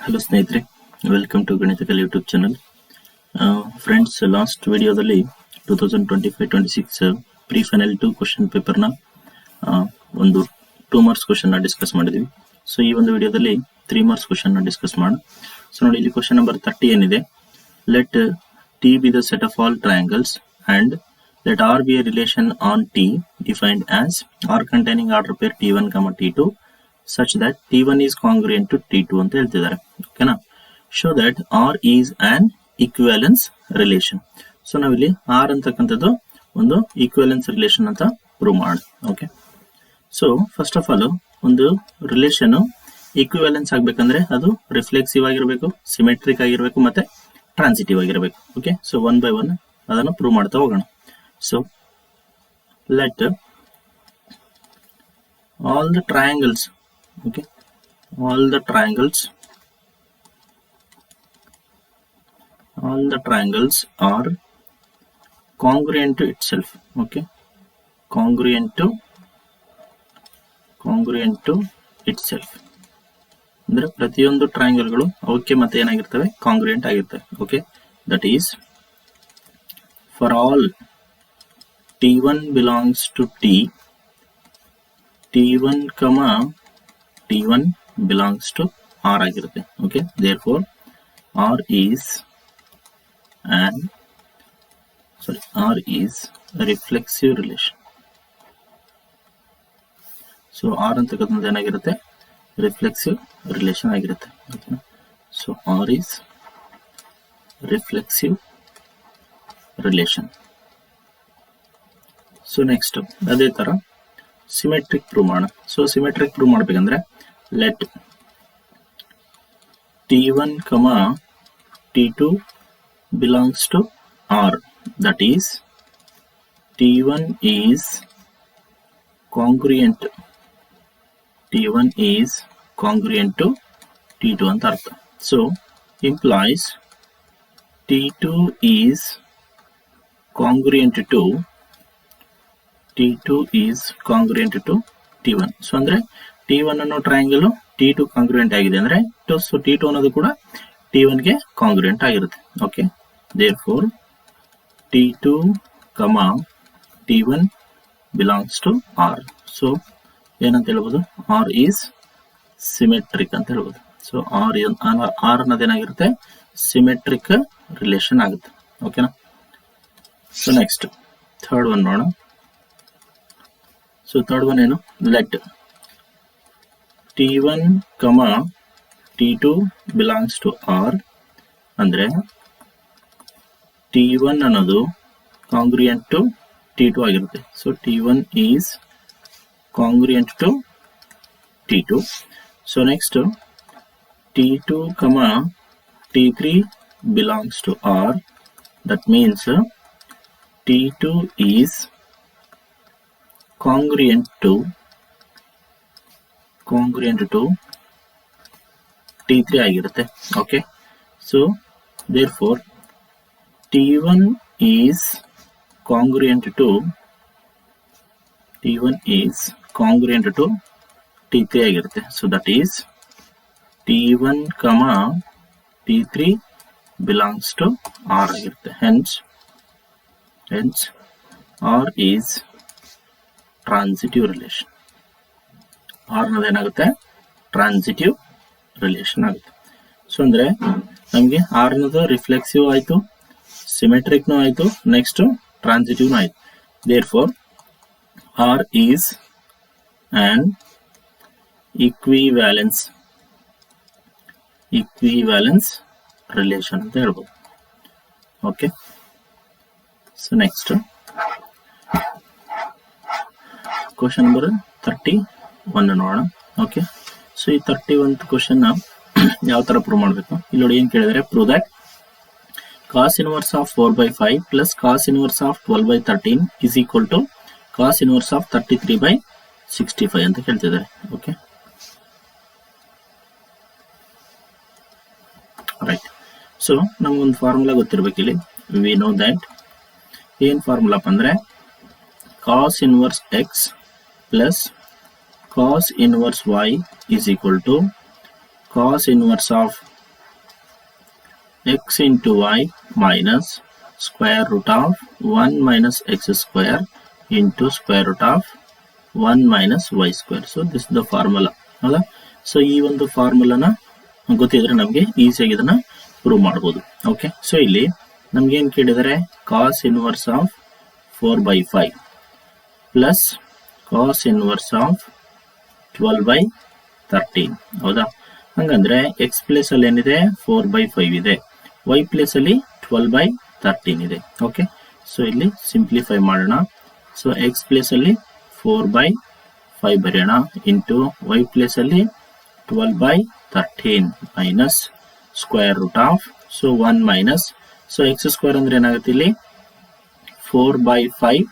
Hello ಸ್ನೇಹಿತರೆ, welcome to Ganitakal YouTube channel. Friends, last ವಿಡಿಯೋದಲ್ಲಿ 2025-26 pre final 2 question ಪೇಪರ್ನ ಒಂದು 2 ಮಾರ್ಕ್ಸ್ ಕ್ವಶನ್ ಡಿಸ್ಕಸ್ ಮಾಡಿದ್ವಿ. ಸೊ ಈ ಒಂದು ವಿಡಿಯೋದಲ್ಲಿ 3 ಮಾರ್ಕ್ಸ್ ಕ್ವಶನ್ ಡಿಸ್ಕಸ್ ಮಾಡೋಣ. ಸೊ ನೋಡಿ, ಇಲ್ಲಿ ಕ್ವಶನ್ ನಂಬರ್ 30 ಏನಿದೆ, let T be the set of all triangles and let R be a relation on T defined as R containing order pair T1, T2 such that T1 is congruent to T2 ಅಂತ ಹೇಳ್ತಿದ್ದಾರೆ. ಓಕೆನಾ? Show that R is an equivalence relation. So ನಾವಿಲ್ಲಿ R ಅಂತಕ್ಕಂಥದ್ದು ಒಂದು equivalence relation ಅಂತ prove ಮಾಡೋಣ. Okay, so first of all ಒಂದು relation equivalence ಆಗ್ಬೇಕಂದ್ರೆ ಅದು ರಿಫ್ಲೆಕ್ಸಿವ್ ಆಗಿರಬೇಕು, ಸಿಮೆಟ್ರಿಕ್ ಆಗಿರಬೇಕು, ಮತ್ತೆ ಟ್ರಾನ್ಸಿಟಿವ್ ಆಗಿರಬೇಕು. Okay, so one by one ಅದನ್ನು ಪ್ರೂವ್ ಮಾಡ್ತಾ ಹೋಗೋಣ. So let all the triangles, okay, all the triangles are congruent to itself. Okay, congruent to itself ಅಂದ್ರೆ ಪ್ರತಿಯೊಂದು ಟ್ರಯಾಂಗಲ್ ಗಳು ಅವಕ್ಕೆ ಮತ್ತೆ ಏನಾಗಿರ್ತವೆ, ಕಾಂಗ್ರುಯೆಂಟ್ ಆಗಿರ್ತವೆ. Okay, that is for all T1 belongs to T1, T1 belongs to R ಆಗಿರುತ್ತೆ. Okay, therefore R is a reflexive relation. So R ಅಂತಕ್ಕಂಥದ್ದು ಏನಾಗಿರುತ್ತೆ, reflexive relation ಆಗಿರುತ್ತೆ. So R is reflexive relation. So next ಅದೇ ತರ symmetric prove ಮಾಡೋಣ. So symmetric prove ಮಾಡ್ಬೇಕಂದ್ರೆ let T1, T2 belongs to R, that is T1 is congruent to T2 ಅಂತ ಅರ್ಥ. So implies T2 is congruent to T1. So ಅಂದ್ರೆ T1 ಅನ್ನೋ triangle T2 ಕಾಂಗ್ರುಯೆಂಟ್ ಆಗಿದೆ ಅಂದ್ರೆ ಸೊ T2 ಅನ್ನೋದು ಕೂಡ T1 ಗೆ ಕಾಂಗ್ರುಯೆಂಟ್ ಆಗಿರುತ್ತೆ. Okay, therefore T2, T1 belongs to R. So ಏನಂತ ಹೇಳ್ಬೋದು, R is symmetric ಅಂತ ಹೇಳ್ಬೋದು. ಸೊ R ಅನ್ನೋದೇನಾಗಿರುತ್ತೆ, ಸಿಮೆಟ್ರಿಕ್ ರಿಲೇಷನ್ ಆಗುತ್ತೆ. ಓಕೆನಾ? ಸೊ ನೆಕ್ಸ್ಟ್ ಥರ್ಡ್ ಒನ್ ನೋಡೋಣ. ಸೊ ಥರ್ಡ್ ಒನ್ ಏನು, let T1, T2 belongs to R ಅಂದ್ರೆ T1 ಅನ್ನೋದು congruent to T2 ಆಗಿರುತ್ತೆ. So T1 is congruent to T2. So next T2, T3 belongs to R. That means T2 is congruent to T3 ಆಗಿರುತ್ತೆ. Okay, so therefore T1 is congruent to T3 ಆಗಿರುತ್ತೆ. So that is T1, T3 belongs to R ಆಗಿರುತ್ತೆ. hence R is transitive relation. R ಅನ್ನೋದೇನಾಗುತ್ತೆ, transitive relation ಆಗುತ್ತೆ. So ಅಂದ್ರೆ ನಮಗೆ R ಅನ್ನೋದು reflexive ಆಯ್ತು, ಸಿಮೆಟ್ರಿಕ್ನೂ ಆಯ್ತು, ನೆಕ್ಸ್ಟ್ ಟ್ರಾನ್ಸಿಟಿವ್ನೂ ಆಯ್ತು. Therefore R is an equivalence relation ಅಂತ ಹೇಳ್ಬೋದು. Okay, so next question number 31 ನೋಡೋಣ. ಓಕೆ, ಸೊ ಈ 31th ಕ್ವಶನ್ ಯಾವ ತರ ಪ್ರೂವ್ ಮಾಡಬೇಕು, ಇಲ್ಲಿ ನೋಡಿ ಏನ್ ಕೇಳಿದರೆ, prove that cos inverse of 4/5 plus cos inverse of 12/13 is equal to cos inverse of 33/65 ಅಂತ ಕೇಳ್ತಿದ್ದಾರೆ. Okay, right. ಸೊ ನಮಗೊಂದು ಫಾರ್ಮುಲಾ ಗೊತ್ತಿರ್ಬೇಕು ಇಲ್ಲಿ. ವಿ ನೋ ದಟ್ ಏನ್ ಫಾರ್ಮುಲಾ ಅಂದ್ರೆ cos inverse x plus cos inverse y is equal to cos inverse of x into y minus square root of 1 minus x square into square root of 1 minus y square. So this is the formula. ಹೌದಾ? So ಈ ಒಂದು ಫಾರ್ಮುಲಾನ ಗೊತ್ತಿದ್ರೆ ನಮಗೆ ಈಸಿಯಾಗಿ ಇದನ್ನ prove ಮಾಡಬಹುದು. Okay, so ಇಲ್ಲಿ ನಮ್ಗೆ ಏನ್ ಕೇಳಿದರೆ cos inverse of 4/5 plus cos inverse of 12/13. ಹೌದಾ? ಹಂಗಂದ್ರೆ ಎಕ್ಸ್ ಪ್ಲೇಸ್ ಅಲ್ಲಿ ಏನಿದೆ 4/5 ಇದೆ, y ಪ್ಲೇಸ್ ಅಲ್ಲಿ 12/13 ಇದೆ. ಓಕೆ, ಸೊ ಇಲ್ಲಿ ಸಿಂಪ್ಲಿಫೈ ಮಾಡೋಣ. ಸೊ ಎಕ್ಸ್ ಪ್ಲೇಸ್ ಅಲ್ಲಿ 4/5 ಬರೆಯೋಣ ಇಂಟು y ಪ್ಲೇಸ್ ಅಲ್ಲಿ 12/13 minus square root of, so 1 minus, so x square ಅಂದ್ರೆ ಏನಾಗುತ್ತೆ ಇಲ್ಲಿ 4/5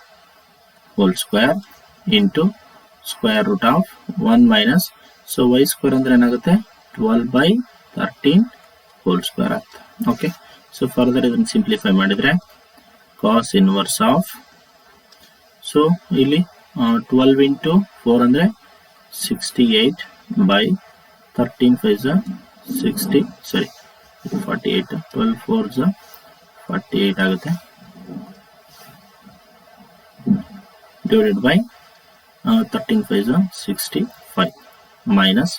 whole square into square root of 1 minus, so y square ಅಂದ್ರೆ ಏನಾಗುತ್ತೆ 12/13 ಹೋಲ್ ಸ್ಕ್ವೇರ್ ಆಗುತ್ತೆ. ಓಕೆ, ಸೊ ಫರ್ದರ್ ಇದನ್ನು ಸಿಂಪ್ಲಿಫೈ ಮಾಡಿದ್ರೆ ಕಾಸ್ ಇನ್ವರ್ಸ್ ಆಫ್, ಸೊ ಇಲ್ಲಿ 12 ಇಂಟು 4 ಅಂದ್ರೆ 68/13 5 60, ಸಾರಿ 48, 12 4 48 ಆಗುತ್ತೆ, divided by 13 5 65 minus,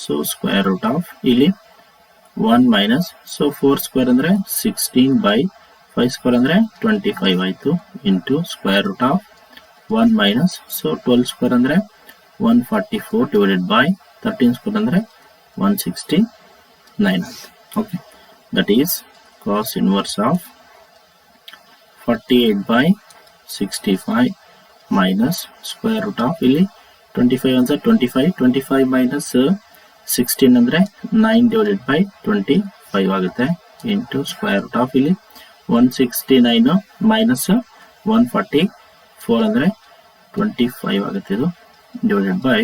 so square root of ಇಲ್ಲಿ 1 ಮೈನಸ್, ಸೊ 4 ಸ್ಕ್ವೇರ್ ಅಂದ್ರೆ 16/5 ಸ್ಕ್ವೇರ್ ಅಂದ್ರೆ 25 ಆಯ್ತು into square root of 1 minus, so 12 square ಅಂದ್ರೆ 144 ಡಿವೈಡೆಡ್ ಬೈ 13 ಸ್ಕ್ವೇರ್ ಅಂದ್ರೆ 169. Okay, that is cos inverse of 48/65 minus square root of ಇಲ್ಲಿ 25 ಅಂದ್ರೆ 25 minus 16 ಅಂದ್ರೆ 9 divided by 25 ಆಗುತ್ತೆ ಇಂಟು ಸ್ಕ್ವೇರ್ ರೂಟ್ ಆಫ್ ಇಲ್ಲಿ 169 ಮೈನಸ್ 144 ಅಂದ್ರೆ 25 ಆಗುತ್ತೆ, ಇದು ಡಿವೈಡೆಡ್ ಬೈ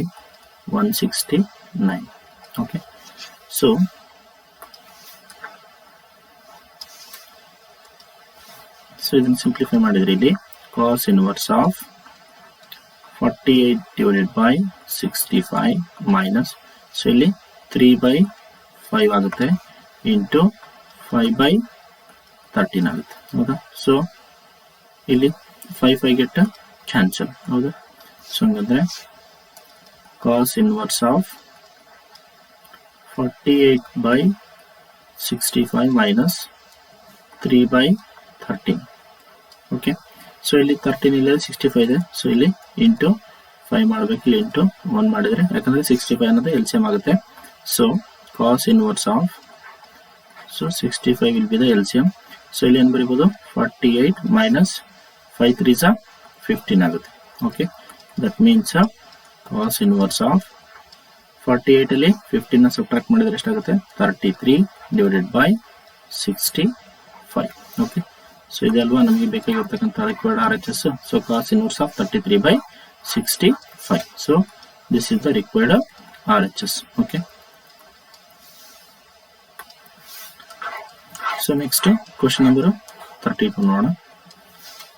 169. ಓಕೆ, ಸೊ ಇದನ್ನು ಸಿಂಪ್ಲಿಫೈ ಮಾಡಿದ್ರೆ ಇಲ್ಲಿ cos inverse of 48 divided by 65 minus, so ಇಲ್ಲಿ 3/5 ಆಗುತ್ತೆ ಇಂಟು 5/13 ಆಗುತ್ತೆ. ಹೌದಾ? ಸೊ ಇಲ್ಲಿ 5 ಗೆಟ್ ಕ್ಯಾನ್ಸಲ್. ಹೌದಾ? ಸೊ ಹಂಗಂದ್ರೆ cos inverse of 48/65 minus 3/13. Okay, so ಇಲ್ಲಿ 13 ಇಲ್ಲ 65 ಇದೆ, ಸೊ ಇಲ್ಲಿ ಇಂಟು 5 ಮಾಡಬೇಕು, ಇಲ್ಲಿ ಇಂಟು 1 ಮಾಡಿದ್ರೆ, ಯಾಕಂದ್ರೆ 65 ಅನ್ನೋದು LCM ಆಗುತ್ತೆ. So cos inverse of, so 65 will be the LCM. So ಇಲ್ಲಿ ಏನು ಬರೀಬಹುದು 48 ಮೈನಸ್ 5 3 15 ಆಗುತ್ತೆ. Okay, that means cos inverse of 48 ಅಲ್ಲಿ 15 ಸಬ್ಟ್ರಾಕ್ಟ್ ಮಾಡಿದ್ರೆ ಎಷ್ಟಾಗುತ್ತೆ 33 ಡಿವೈಡೆಡ್ ಬೈ 65. ಓಕೆ, ಸೊ ಇದಲ್ವಾ ನಮಗೆ ಬೇಕಾಗಿರ್ತಕ್ಕಂಥ required RHS. So cos inverse of 33/65. So this is the required RHS. Okay, so next question number 32 ನೋಡೋಣ.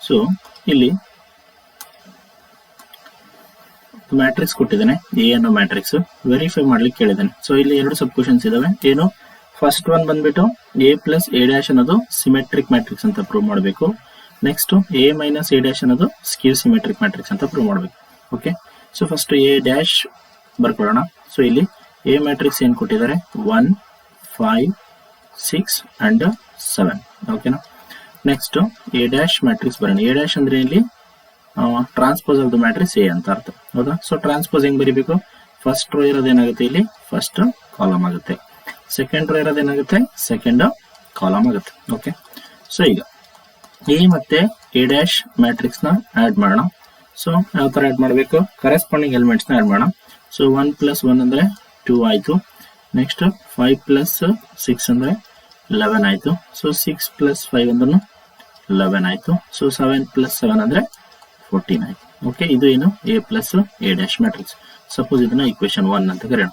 ಸೊ ಇಲ್ಲಿ ಮ್ಯಾಟ್ರಿಕ್ಸ್ ಕೊಟ್ಟಿದ್ದಾನೆ, ಎ ಅನ್ನೋ ಮ್ಯಾಟ್ರಿಕ್ಸ್ ವೆರಿಫೈ ಮಾಡ್ಲಿಕ್ಕೆ ಕೇಳಿದ್ದಾನೆ. ಸೊ ಇಲ್ಲಿ 2 ಸಬ್ ಕ್ವಶನ್ಸ್ ಇದಾವೆ. ಏನು, ಫಸ್ಟ್ ಒನ್ ಬಂದ್ಬಿಟ್ಟು a ಪ್ಲಸ್ a ಡ್ಯಾಶ್ ಅನ್ನೋದು ಸಿಮೆಟ್ರಿಕ್ ಮ್ಯಾಟ್ರಿಕ್ಸ್ ಅಂತ ಪ್ರೂವ್ ಮಾಡಬೇಕು. Next a minus a dash ಅನ್ನೋದು ಸ್ಕ್ಯೂ ಸಿಮೆಟ್ರಿಕ್ ಮ್ಯಾಟ್ರಿಕ್ಸ್ ಅಂತ ಪ್ರೂವ್ ಮಾಡಬೇಕು. Okay, so first a dash ಬರ್ಕೊಳ್ಳೋಣ. ಸೊ ಇಲ್ಲಿ a ಮ್ಯಾಟ್ರಿಕ್ಸ್ ಏನ್ ಕೊಟ್ಟಿದ್ದಾರೆ 1 5 6 ಅಂಡ್ 7. ಓಕೆನಾ? ನೆಕ್ಸ್ಟ್ a ಡ್ಯಾಶ್ ಮ್ಯಾಟ್ರಿಕ್ಸ್ ಬರೋಣ. a ಡ್ಯಾಶ್ ಅಂದ್ರೆ ಇಲ್ಲಿ transpose of the matrix A ಅಂತ ಅರ್ಥ. ಹೌದಾ? ಸೊ ಟ್ರಾನ್ಸ್ಪೋಸ್ ಹೆಂಗ್ ಬರೀಬೇಕು, ಫಸ್ಟ್ ರೋ ಇರೋದೇನಾಗುತ್ತೆ ಇಲ್ಲಿ ಫಸ್ಟ್ ಕಾಲಮ್ ಆಗುತ್ತೆ, ಸೆಕೆಂಡ್ ರೋ ಇರೋದೇನಾಗುತ್ತೆ ಸೆಕೆಂಡ್ ಕಾಲಮ್ ಆಗುತ್ತೆ. ಓಕೆ, ಸೊ ಈಗ ಎ ಮತ್ತೆ ಎ ಡ್ಯಾಶ್ ಮ್ಯಾಟ್ರಿಕ್ಸ್ ನ ಆಡ್ ಮಾಡೋಣ. ಸೊ ಯಾವ ತರ ಆಡ್ ಮಾಡಬೇಕು, ಕರೆಸ್ಪಾಂಡಿಂಗ್ ಎಲಿಮೆಂಟ್ಸ್ ನ ಆಡ್ ಮಾಡೋಣ. ಸೊ 1 + 1 ಅಂದ್ರೆ 2 ಆಯ್ತು. ನೆಕ್ಸ್ಟ್ 5 + 6 ಅಂದ್ರೆ 11 ಆಯ್ತು. ಸೊ 6 + 5 ಅಂದ್ರೆ 11 ಆಯ್ತು. ಸೊ 7 + 7 ಅಂದ್ರೆ 14 ಆಯ್ತು. ಓಕೆ, ಇದು ಏನು a plus a dash matrix. Suppose ಇದನ್ನ ಇಕ್ವೇಶನ್ 1 ಅಂತ ಕರೆಯೋಣ.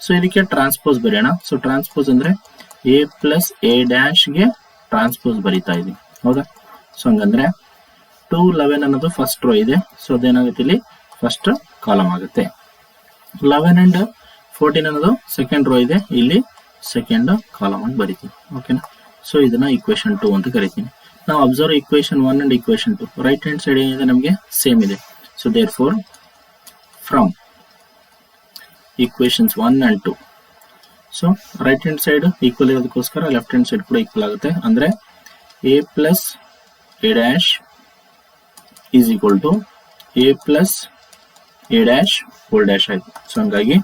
ಸೊ ಇದಕ್ಕೆ ಟ್ರಾನ್ಸ್ಪೋಸ್ ಬರೆಯೋಣ. ಸೊ ಟ್ರಾನ್ಸ್ಪೋಸ್ ಅಂದ್ರೆ a ಪ್ಲಸ್ a ಡ್ಯಾಶ್ ಗೆ ಟ್ರಾನ್ಸ್ಪೋಸ್ ಬರೀತಾ ಇದೀವಿ. ಹೌದಾ? ಸೊ ಹಂಗಂದ್ರೆ 2 11 ಅನ್ನೋದು ಫಸ್ಟ್ ರೋ ಇದೆ. ಸೊ ಅದೇನಾಗುತ್ತೆ ಇಲ್ಲಿ ಫಸ್ಟ್ ಕಾಲಮ್ ಆಗುತ್ತೆ. 11 and 14 ಅನ್ನೋದು ಸೆಕೆಂಡ್ ರೋ ಇದೆ, ಇಲ್ಲಿ ಸೆಕೆಂಡ್ ಕಾಲಮ್ ಅಂತ ಬರೀತೀವಿ. ಓಕೆನಾ? ಸೊ ಇದನ್ನ ಇಕ್ವೇಶನ್ 2 ಅಂತ ಕರಿತೀನಿ. ನಾವು observe equation 1 and equation 2 right hand side ಏನಿದೆ ನಮಗೆ ಸೇಮ್ ಇದೆ. So therefore from equations 1 and 2, so right hand side equal ಇರೋದಕ್ಕೋಸ್ಕರ ಲೆಫ್ಟ್ ಹ್ಯಾಂಡ್ ಸೈಡ್ ಕೂಡ ಈಕ್ವಲ್ ಆಗುತ್ತೆ. ಅಂದ್ರೆ a plus a dash is equal to a plus a dash whole dash ಆಯ್ತು. So ಹಂಗಾಗಿ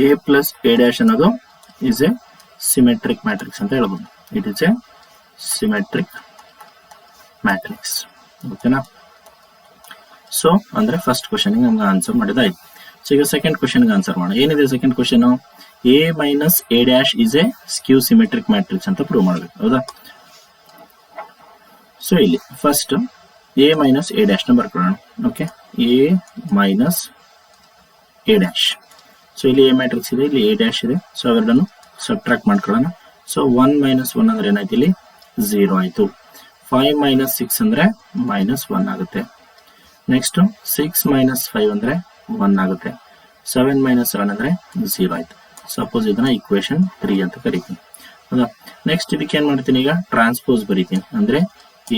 a plus a dash ಅನ್ನೋದು is A symmetric matrix ಅಂತ ಹೇಳ್ಬೋದು. It is A symmetric matrix. ಓಕೆನಾ? So ಅಂದ್ರೆ ಫಸ್ಟ್ ಕ್ವಶನ್ ನಮ್ಗೆ ಆನ್ಸರ್ ಮಾಡಿದಾಯ್ತು. ಸೊ ಈಗ second question answer ಮಾಡೋಣ. ಏನಿದೆ second question? a minus a dash is a skew symmetric matrix ಅಂತ ಪ್ರೂವ್ ಮಾಡಬೇಕು. ಹೌದಾ? ಸೊ ಇಲ್ಲಿ first a minus a dash ನ ಬರ್ಕೊಳ್ಳೋಣ. Okay, a minus a dash. So ಇಲ್ಲಿ a ಮ್ಯಾಟ್ರಿಕ್ಸ್ ಇದೆ, ಇಲ್ಲಿ a dash ಇದೆ. ಸೊ ಅವೆರಡನ್ನು ಸಬ್ಟ್ರಾಕ್ಟ್ ಮಾಡ್ಕೊಳ್ಳೋಣ. ಸೊ 1 minus 1 ಅಂದ್ರೆ ಏನಾಯ್ತು? ಇಲ್ಲಿ 0 ಆಯ್ತು. 5 minus 6 ಅಂದ್ರೆ -1 ಆಗುತ್ತೆ. ನೆಕ್ಸ್ಟ್ 6 minus 5 ಅಂದ್ರೆ 1 ಆಗುತ್ತೆ. 7 minus 7 ಅಂದ್ರೆ 0 ಆಯ್ತು. ಸಪೋಸ್ ಇದನ್ನ ಇಕ್ವೇಶನ್ 3 ಅಂತ ಕರಿತೀನಿ. ಹೌದಾ? ನೆಕ್ಸ್ಟ್ ಇದಕ್ಕೆ ಏನ್ ಮಾಡ್ತೀನಿ? ಈಗ ಟ್ರಾನ್ಸ್ಪೋಸ್ ಬರೀತೀನಿ. ಅಂದ್ರೆ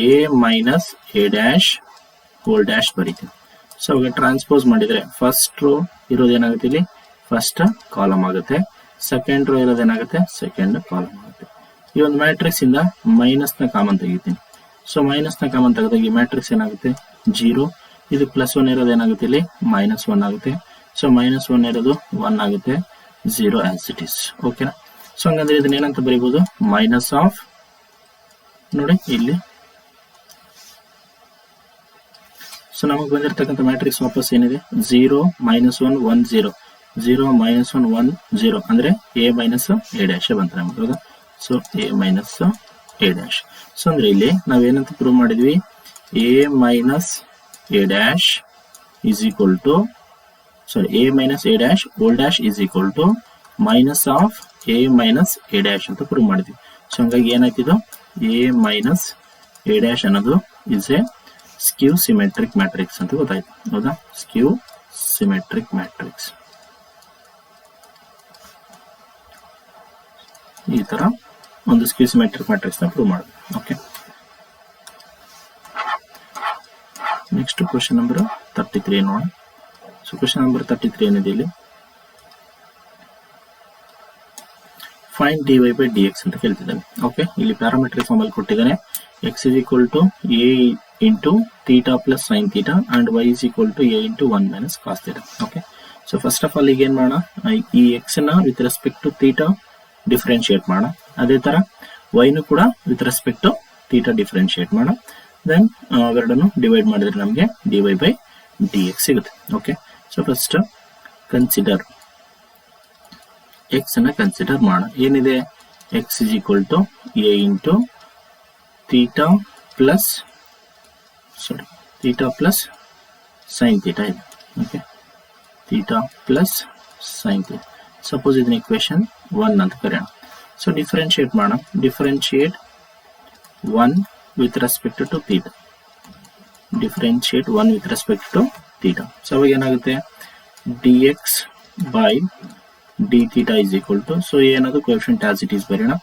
a minus a dash whole dash ಬರೀತೀನಿ. ಸೊ ಅವಾಗ ಟ್ರಾನ್ಸ್ಪೋಸ್ ಮಾಡಿದ್ರೆ ಫಸ್ಟ್ ರೋ ಇರೋದು ಏನಾಗುತ್ತೆ? ಇಲ್ಲಿ ಫಸ್ಟ್ ಕಾಲಮ್ ಆಗುತ್ತೆ. ಸೆಕೆಂಡ್ ರೋ ಇರೋದು ಏನಾಗುತ್ತೆ? ಸೆಕೆಂಡ್ ಕಾಲಮ್ ಆಗುತ್ತೆ. ಈ ಒಂದು ಮ್ಯಾಟ್ರಿಕ್ಸ್ ಇಂದ ಮೈನಸ್ ನ ಕಾಮನ್ ತೆಗಿತೀನಿ. ಸೊ ಮೈನಸ್ ನ ಕಾಮನ್ ತೆಗೆದಾಗ ಈ ಮ್ಯಾಟ್ರಿಕ್ಸ್ ಏನಾಗುತ್ತೆ? 0. ಇದು +1 ಇರೋದು ಏನಾಗುತ್ತೆ? ಇಲ್ಲಿ -1 ಆಗುತ್ತೆ. ಸೊ -1 ಇರೋದು 1 ಆಗುತ್ತೆ. 0 ಆಸ್ ಇಟ್ ಇಸ್. ಓಕೆನಾ? ಸೊ ಹಂಗಂದ್ರೆ ಇದನ್ನ ಏನಂತ ಬರೀಬಹುದು? ಮೈನಸ್ ಆಫ್, ನೋಡಿ ಇಲ್ಲಿ. ಸೊ ನಮಗೆ ಬಂದಿರತಕ್ಕಂಥ ಮ್ಯಾಟ್ರಿಕ್ಸ್ ವಾಪಸ್ ಏನಿದೆ? 0 -1 1 0 0 -1 1 0 ಅಂದ್ರೆ a minus a dash ಬಂತು ನಮಗೆ. ಹೌದಾ? So a minus a dash. So ಅಂದ್ರೆ ಇಲ್ಲಿ ನಾವೇನಂತ ಪ್ರೂವ್ ಮಾಡಿದ್ವಿ? a minus a dash is equal to a minus a dash whole dash is equal to minus of a minus a dash ಅಂತ prove ಮಾಡಿದ್ವಿ. So ಹಂಗಾಗಿ ಏನಾಯ್ತಿದು? a minus a dash ಅನ್ನೋದು is A ಸ್ಕ್ಯೂ symmetric matrix ಅಂತ ಗೊತ್ತಾಯ್ತು. ಹೌದಾ? ಸ್ಕ್ಯೂ symmetric matrix. ಈ ತರ ಒಂದು ಸ್ಕ್ಯೂ ಸಿಮೆಟ್ರಿಕ್ ಮ್ಯಾಟ್ರಿಕ್ಸ್ ನ ಪ್ರೂವ್ ಮಾಡೋದು. ಓಕೆ, ನೆಕ್ಸ್ಟ್ ಕ್ವಶನ್ ನಂಬರ್ 33 ನೋಡೋಣ. ಸೊ ಕ್ವಶನ್ ನಂಬರ್ 33 ಏನಿದೆ ಇಲ್ಲಿ? ಫೈಂಡ್ dy by dx ಅಂತ ಕೇಳ್ತಿದ್ದಾನೆ. ಓಕೆ, ಇಲ್ಲಿ ಪ್ಯಾರಾಮೆಟ್ರಿಕ್ ಫಾರ್ಮ್ ಅಲ್ಲಿ ಕೊಟ್ಟಿದ್ದಾನೆ. x is equal to a into theta plus sin theta and y is equal to a into 1 minus cos theta. Okay, so first of all ಈಗ ಏನ್ ಮಾಡೋಣ? ಈ x ನ with respect to theta differentiate ಮಾಡೋಣ. ಅದೇ ತರ y ನು ಕೂಡ with respect to theta differentiate ಮಾಡೋಣ. ದೆನ್ ಅವೆರಡನ್ನು ಡಿವೈಡ್ ಮಾಡಿದ್ರೆ ನಮಗೆ dy by dx ಸಿಗುತ್ತೆ. Okay, so first consider x ಅನ್ನ ಕನ್ಸಿಡರ್ ಮಾಡೋಣ. ಏನಿದೆ? x is equal to a into theta plus sin theta ಇದೆ. Okay, theta plus sin theta. Suppose ಇದನ್ನ ಇಕ್ವೇಶನ್ 1 ಅಂತ ಕರೆಯೋಣ. ಸೊ ಡಿಫರೆನ್ಶಿಯೇಟ್ ಮಾಡೋಣ. Differentiate 1 with respect to theta. Differentiate 1 with respect to theta. So ಅವಾಗ ಏನಾಗುತ್ತೆ? dx by d theta is equal to, so ಏನದು coefficient as it is ಬರೆಯೋಣ.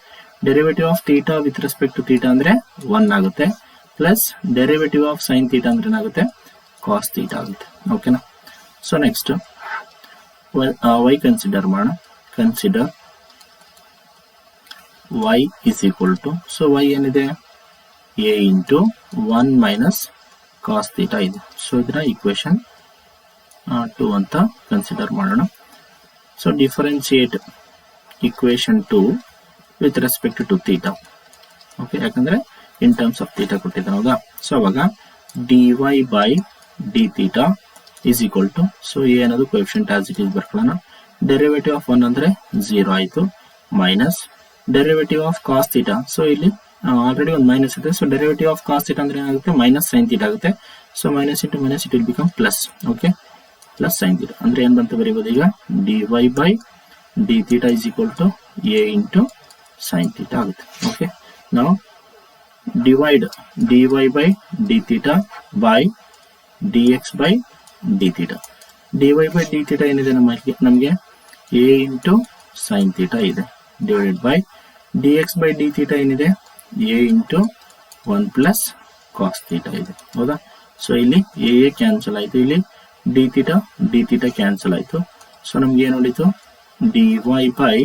Derivative of theta with respect to theta ಅಂದ್ರೆ 1 ಆಗುತ್ತೆ. Plus derivative of sine theta ಅಂದ್ರೆ ಏನಾಗುತ್ತೆ? Cos theta ಆಗುತ್ತೆ. ಓಕೆನಾ? ಸೊ ನೆಕ್ಸ್ಟ್ y ಕನ್ಸಿಡರ್ ಮಾಡೋಣ. Consider y is equal to, so y ಏನಿದೆ? a into 1 minus cos theta ಇದೆ. ಸೊ ಇದನ್ನ ಇಕ್ವೇಶನ್ 2 ಅಂತ ಕನ್ಸಿಡರ್ ಮಾಡೋಣ. So differentiate equation 2 with respect to theta. Okay, ಯಾಕಂದ್ರೆ ಇನ್ ಟರ್ಮ್ಸ್ ಆಫ್ ಥೀಟಾ ಕೊಟ್ಟಿದ್ದಾನೆ. ಹೌದಾ? So ಅವಾಗ dy by d theta is equal to, so ಏನದು ಕೋಎಫಿಷಿಯಂಟ್ ಆಸ್ ಇಟ್ ಈಸ್ ಬರ್ಕೊಳ್ಳೋಣ. ಡೆರಿವೇಟಿವ್ ಆಫ್ 1 ಅಂದ್ರೆ 0 ಆಯ್ತು. Minus derivative of cos theta. So ಇಲ್ಲಿ already ಒಂದು ಮೈನಸ್ ಇದೆ. So derivative of cos theta ಅಂದ್ರೆ ಏನಾಗುತ್ತೆ? ಮೈನಸ್ ಸೈನ್ ಥೀಟಾ ಆಗುತ್ತೆ. So minus into minus it will become plus. Okay, plus sine theta ಅಂದ್ರೆ ಏನ್ ಬಂತ ಬರೀಬಹುದು? ಈಗ dy by d theta is equal to a into sin theta ಆಗುತ್ತೆ. Okay, ನಾವು divide dy by d theta by dx by d theta. dy by d theta ಏನಿದೆ? ನಮಗೆ a into sin theta ಇದೆ. Divided by d x by d theta ಏನಿದೆ a into 1 plus cos theta ಇದೆ, ಹೌದಾ. So ಇಲ್ಲಿ a cancel ಆಯಿತು, ಇಲ್ಲಿ d theta cancel ಆಯಿತು. ಸೊ ನಮ್ಗೆ ಏನು ಉಳಿತು, d y by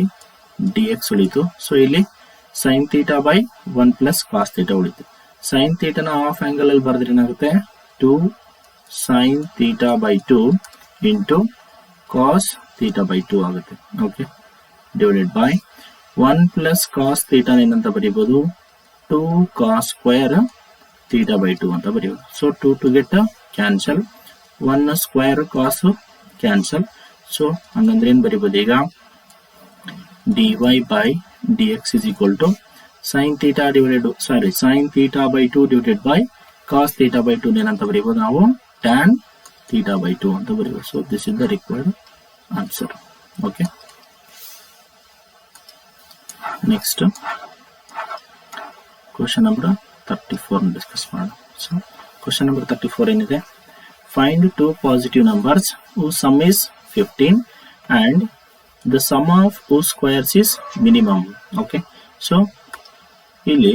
d x ಉಳಿತು. ಸೊ ಇಲ್ಲಿ sine theta by 1 plus cos theta ಉಳಿತು. ಸೈನ್ ಥೀಟಾನ ಹಾಫ್ ಆಂಗಲ್ ಅಲ್ಲಿ ಬರೆದ್ರೆ ಏನಾಗುತ್ತೆ, 2 sine theta by 2 into cos theta by 2 ಆಗುತ್ತೆ. Okay, divided by 1 plus cos theta ಏನಂತ ಬರೀಬಹುದು, 2 ಕಾಸ್ ಸ್ಕ್ವೇರ್ ಥೀಟಾ ಬೈ 2 ಅಂತ ಬರೀಬಹುದು. So 2 to get cancel, 1 square cos cancel. So ಹಂಗಂದ್ರೆ ಏನ್ ಬರೀಬಹುದು ಈಗ, dy by dx is equal to sin theta by 2 divided by cos theta by 2 ಏನಂತ ಬರೀಬಹುದು ನಾವು, tan theta by 2 ಅಂತ ಬರೀಬಹುದು. So this is the required answer. Okay, next question number 34 discuss ಮಾಡೋಣ. So question number 34 ಏನಿದೆ, find 2 positive numbers whose sum is 15 and the sum of whose squares is minimum. Okay, so ಇಲ್ಲಿ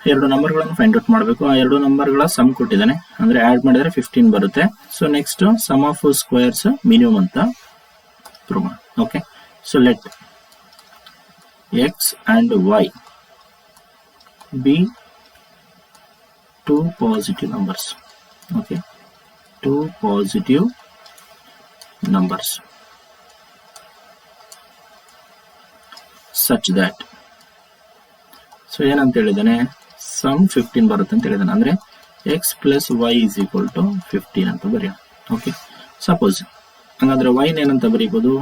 ಎರಡು ನಂಬರ್ಗಳನ್ನು find out ಮಾಡಬೇಕು. ಆ ಎರಡು ನಂಬರ್ಗಳ some ಕೊಟ್ಟಿದ್ದಾನೆ, ಅಂದ್ರೆ add ಮಾಡಿದ್ರೆ 15 ಬರುತ್ತೆ. So next sum of squares minimum ಅಂತ ಪ್ರೂವ್ ಮಾಡಿ. Okay, so let x and y be 2 positive numbers. Okay, 2 positive numbers such that, so ಏನಂತ ಹೇಳಿದಾನೆ, ಸಮ್ 15 ಬರುತ್ತೆ ಅಂತ ಹೇಳಿದಾನೆ, ಅಂದ್ರೆ x plus y is equal to 15 ಅಂತ ಬರೆಯೋಣ. ಓಕೆ, ಸಪೋಸ್ ಹಂಗಂದ್ರೆ y ಏನಂತ ಬರೀಬಹುದು,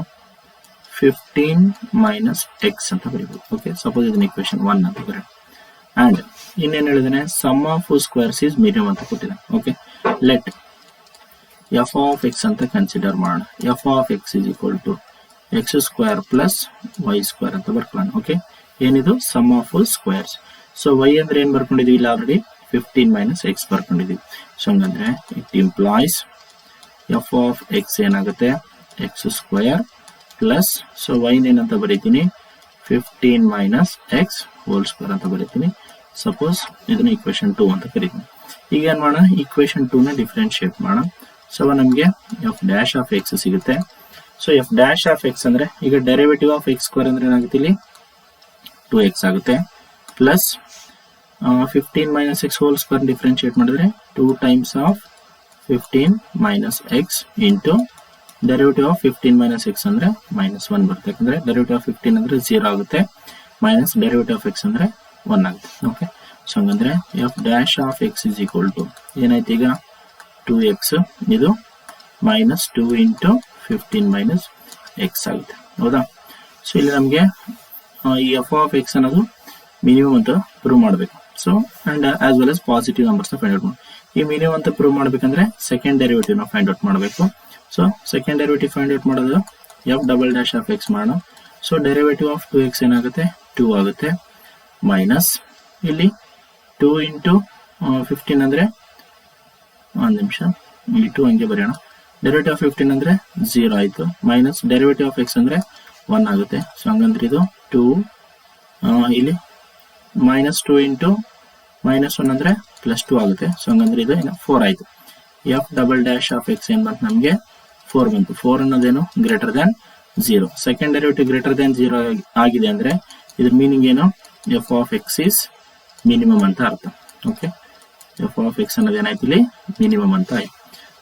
15 ಮೈನಸ್ x ಅಂತ ಬರೀಬಹುದು. ಓಕೆ, ಸಪೋಸ್ ಇದನ್ನ ಇಕ್ವೇಶನ್ 1 ಅಂತ ಬರೆಯೋಣ. ಅಂಡ್ ಇನ್ನೇನು ಹೇಳಿದಾನೆ, sum of squares is minimum ಅಂತ ಕೊಟ್ಟಿದ್ದಾನೆ. Okay, let f of x ಅಂತ ಕನ್ಸಿಡರ್ ಮಾಡೋಣ. f of x is equal to x square plus y square ಅಂತ ಬರ್ಕೊಳ್ಳೋಣ. ಓಕೆ, ಏನಿದು sum of squares. So y ಅಂದ್ರೆ ಏನ್ ಬರ್ಕೊಂಡಿದೀವಿ, ಇಲ್ಲಿ ಆಲ್ರೆಡಿ 15 ಮೈನಸ್ x ಬರ್ಕೊಂಡಿದೀವಿ. ಸೊ ಹಂಗಂದ್ರೆ it implies f of x ಏನಾಗುತ್ತೆ, x square plus, so y ಏನಂತ ಬರೀತೀನಿ, 15 ಮೈನಸ್ x ಹೋಲ್ ಸ್ಕ್ವೇರ್ ಅಂತ ಬರೀತೀನಿ. ಸಪೋಸ್ ಇದನ್ನ ಇಕ್ವೇಶನ್ 2 ಅಂತ ಕರೀತೀನಿ. ಈಗ ಏನ್ ಮಾಡೋಣ, ಇಕ್ವೇಶನ್ 2 ನ ಡಿಫ್ರೆನ್ಶಿಯೇಟ್ ಮಾಡೋಣ. ಸೊ ನಮಗೆ ಎಫ್ ಡ್ಯಾಶ್ ಆಫ್ ಎಕ್ಸ್ ಸಿಗುತ್ತೆ. So f dash of X ಅಂದ್ರೆ ಈಗ ಡೆರಿವೇಟಿವ್ ಆಫ್ ಎಕ್ಸ್ ಸ್ಕ್ವೇರ್ ಅಂದ್ರೆ ಏನಾಗುತ್ತೆ, ಇಲ್ಲಿ 2x ಆಗುತ್ತೆ, plus 15 minus X whole square differentiate ಮಾಡಿದ್ರೆ 2 times of 15 minus X into derivative of 15 minus X ಅಂದ್ರೆ -1 ಬರುತ್ತೆ. ಯಾಕಂದ್ರೆ ಡೆರಿವೇಟಿವ್ ಆಫ್ 15 ಅಂದ್ರೆ 0 ಆಗುತ್ತೆ, ಮೈನಸ್ ಡೆರಿವೇಟಿವ್ ಆಫ್ ಎಕ್ಸ್ ಅಂದ್ರೆ 1 ಆಗುತ್ತೆ. ಓಕೆ, ಸೊ ಹಂಗಂದ್ರೆ f dash of x is equal to ಏನಾಯ್ತು ಈಗ, 2x, ಇದು ಮೈನಸ್ 2 ಇಂಟು 15 ಮೈನಸ್ ಎಕ್ಸ್ ಆಗುತ್ತೆ, ಹೌದಾ. ಸೊ ಇಲ್ಲಿ ನಮಗೆ ಈ ಎಫ್ ಆಫ್ ಎಕ್ಸ್ ಅನ್ನೋದು ಮಿನಿಮಮ್ ಅಂತ ಪ್ರೂವ್ ಮಾಡಬೇಕು. So and as well as positive numbers find out ಮಾಡಿ. ಈ ಮಿನಿಮಮ್ ಅಂತ ಪ್ರೂವ್ ಮಾಡಬೇಕಂದ್ರೆ ಸೆಕೆಂಡ್ ಡೆರಿವೇಟಿವ್ ನ ಫೈಂಡ್ ಔಟ್ ಮಾಡಬೇಕು. So second derivative find out ಮಾಡೋದು f double dash of x ಮಾಡೋಣ. ಸೊ ಡೆರಿವೇಟಿವ್ ಆಫ್ 2x ಏನಾಗುತ್ತೆ, 2 ಆಗುತ್ತೆ, ಮೈನಸ್ ಇಲ್ಲಿ 2 ಇಂಟು 15 ಅಂದ್ರೆ, ಒಂದು ನಿಮಿಷ, ಇಲ್ಲಿ 2 ಹಂಗೆ ಬರೆಯೋಣ. ಡೆರಿವೇಟಿವ್ ಆಫ್ 15 ಅಂದ್ರೆ 0 ಆಯ್ತು, ಮೈನಸ್ ಡೆರಿವೇಟಿವ್ ಆಫ್ ಎಕ್ಸ್ ಅಂದ್ರೆ 1 ಆಗುತ್ತೆ. ಸೊ ಹಂಗಂದ್ರೆ ಇದು 2, ಇಲ್ಲಿ -2 ಇಂಟು -1 ಅಂದ್ರೆ +2 ಆಗುತ್ತೆ. ಸೊ ಹಂಗಂದ್ರೆ ಇದು 4 ಆಯ್ತು. F double dash of x ಏನ್ ಬಂತು, ನಮಗೆ 4 ಬಂತು. 4 ಅನ್ನೋದೇನು, greater than 0. Second derivative greater than 0 ಆಗಿದೆ ಅಂದ್ರೆ ಇದ್ರ ಮೀನಿಂಗ್ ಏನು, f of x is minimum ಅಂತ ಅರ್ಥ. ಓಕೆ, ಎಫ್ ಆಫ್ ಎಕ್ಸ್ ಅನ್ನೋದು ಏನಾಯ್ತು, ಇಲ್ಲಿ ಮಿನಿಮಮ್ ಅಂತ ಆಯ್ತು.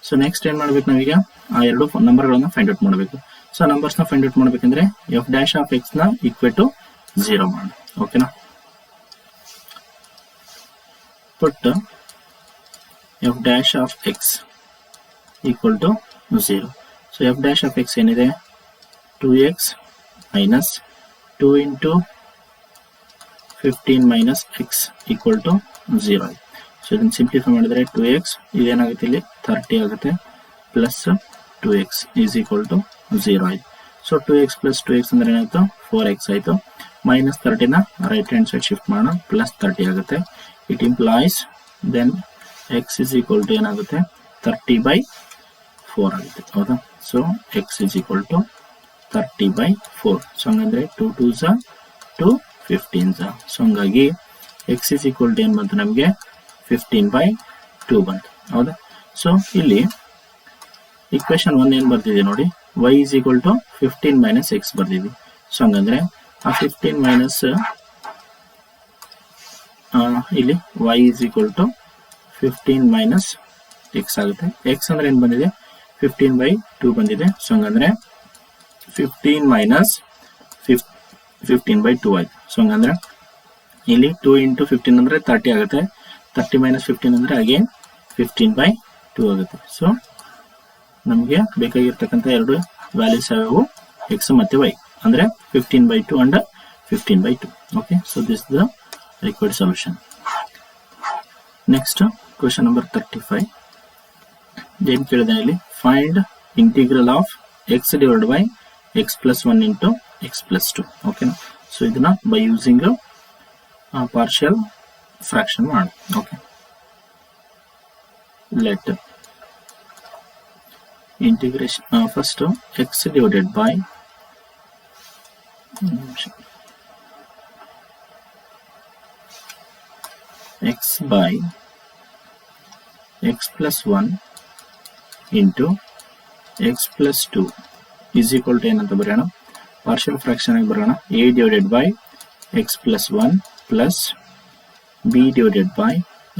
ಸೊ ನೆಕ್ಸ್ಟ್ ಏನ್ ಮಾಡ್ಬೇಕು, ನಾವೀಗ ಆ ಎರಡು ನಂಬರ್ಗಳನ್ನ ಫೈಂಡ್ ಔಟ್ ಮಾಡಬೇಕು. ಸೊ ನಂಬರ್ಸ್ ನ ಫೈಂಡ್ ಔಟ್ ಮಾಡ್ಬೇಕಂದ್ರೆ ಎಫ್ ಡ್ಯಾಶ್ ಆಫ್ ಎಕ್ಸ್ ನ ಈಕ್ವಲ್ ಟು 0 ಮಾಡೋಣ. ಓಕೆನಾ, put f dash of x equal to 0. So f dash of x ಏನಿದೆ, 2x minus 2 into 15 minus x equal to 0 ಆಯ್ತು. So ಇದನ್ನ simplify ಮಾಡಿದ್ರೆ 2x ಇದೇನಾಗುತ್ತೆ, ಇಲ್ಲಿ 30 ಆಗುತ್ತೆ, plus 2x is equal to 0 ಆಯ್ತು. ಸೊ 2x ಪ್ಲಸ್ 2x ಅಂದ್ರೆ ಏನಾಯ್ತು, 4x ಆಯ್ತು. ಮೈನಸ್ 30 ನ ರೈಟ್ ಹ್ಯಾಂಡ್ ಸೈಡ್ ಶಿಫ್ಟ್ ಮಾಡೋಣ, ಪ್ಲಸ್ 30 ಆಗುತ್ತೆ. It implies then x is equal to ಏನಾಗುತ್ತೆ, 30/4 ಆಗುತ್ತೆ, ಹೌದಾ. So x is equal to 30/4. So ಹಂಗಂದ್ರೆ 2 2s 2 15s. ಸೊ ಹಂಗಾಗಿ x is equal to ಏನು ಬಂತು ನಮಗೆ 15/2 ಬಂತು. ಹೌದಾ? ಸೊ ಇಲ್ಲಿ ಇಕ್ವೇಶನ್ 1 ಏನು ಬರ್ತಿದೆ ನೋಡಿ, y is equal to 15 minus x ಬರ್ತಿದ್ವಿ. ಸೊ ಹಂಗಂದ್ರೆ ಆ 15 ಮೈನಸ್ ಇಲ್ಲಿ y is equal to 15 minus x ಆಗುತ್ತೆ. x ಅಂದ್ರೆ ಏನು ಬಂದಿದೆ 15/2 ಬಂದಿದೆ. ಸೊ ಹಂಗಂದ್ರೆ 15 minus 15/2 ಆಯ್ತು. ಸೊ ಹಂಗಂದ್ರೆ ಇಲ್ಲಿ 2 into 15 ಅಂದ್ರೆ 30 ಆಗುತ್ತೆ. 30 minus 15 ಅಂದ್ರೆ ಅಗೇನ್ 15/2 ಆಗುತ್ತೆ. ಸೊ ನಮಗೆ ಬೇಕಾಗಿರ್ತಕ್ಕಂಥ ಎರಡು ವ್ಯಾಲ್ಯೂಸ್ ಯಾವ್ಯಾವು, x ಮತ್ತೆ y, ಅಂದ್ರೆ 15/2 and 15/2. Okay, so this the required solution. Next question number 35. ಏನು ಕೇಳಿದೆ ಇಲ್ಲಿ, find integral of x divided by x plus 1 into x plus 2. Okay, so ಇದನ್ನ by using partial fraction ಮಾಡಿ. Okay, let integration first x divided by x by x plus 1 into x plus 2 is equal to ಏನಂತ ಬರೆಯೋಣ, partial fraction ಆಗಿ ಬರೋಣ. a divided by x plus 1 plus b divided by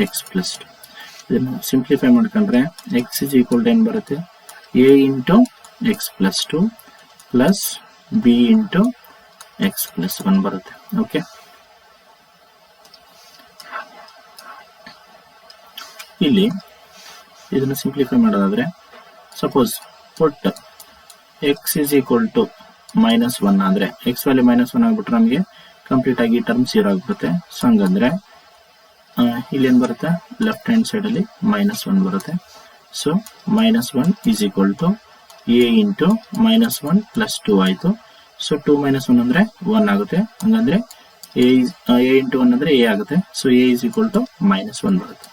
x plus 2. ಇದನ್ನು simplify ಮಾಡ್ಕೊಂಡ್ರೆ x is equal to ಏನು ಬರುತ್ತೆ, a into x plus 2 plus b into x plus 1 ಬರುತ್ತೆ. Okay, ಇಲ್ಲಿ ಇದನ್ನು ಸಿಂಪ್ಲಿಫೈ ಮಾಡೋದಾದ್ರೆ suppose put x is equal to -1 ಆದ್ರೆ x value -1 ಆಗ್ಬಿಟ್ರೆ ನಮಗೆ ಕಂಪ್ಲೀಟ್ ಆಗಿ ಟರ್ಮ್ 0 ಆಗ್ಬಿಡುತ್ತೆ. ಸೊ ಹಂಗಂದ್ರೆ ಇಲ್ಲಿ ಏನು ಬರುತ್ತೆ, ಲೆಫ್ಟ್ ಹ್ಯಾಂಡ್ ಸೈಡ್ ಅಲ್ಲಿ -1 ಬರುತ್ತೆ. So -1 is equal to a into -1 plus 2 ಆಯ್ತು. ಸೊ 2 - 1 ಅಂದ್ರೆ 1 ಆಗುತ್ತೆ. ಹಂಗಂದ್ರೆ a into 1 ಅಂದ್ರೆ a ಆಗುತ್ತೆ. So a is equal to -1 ಬರುತ್ತೆ.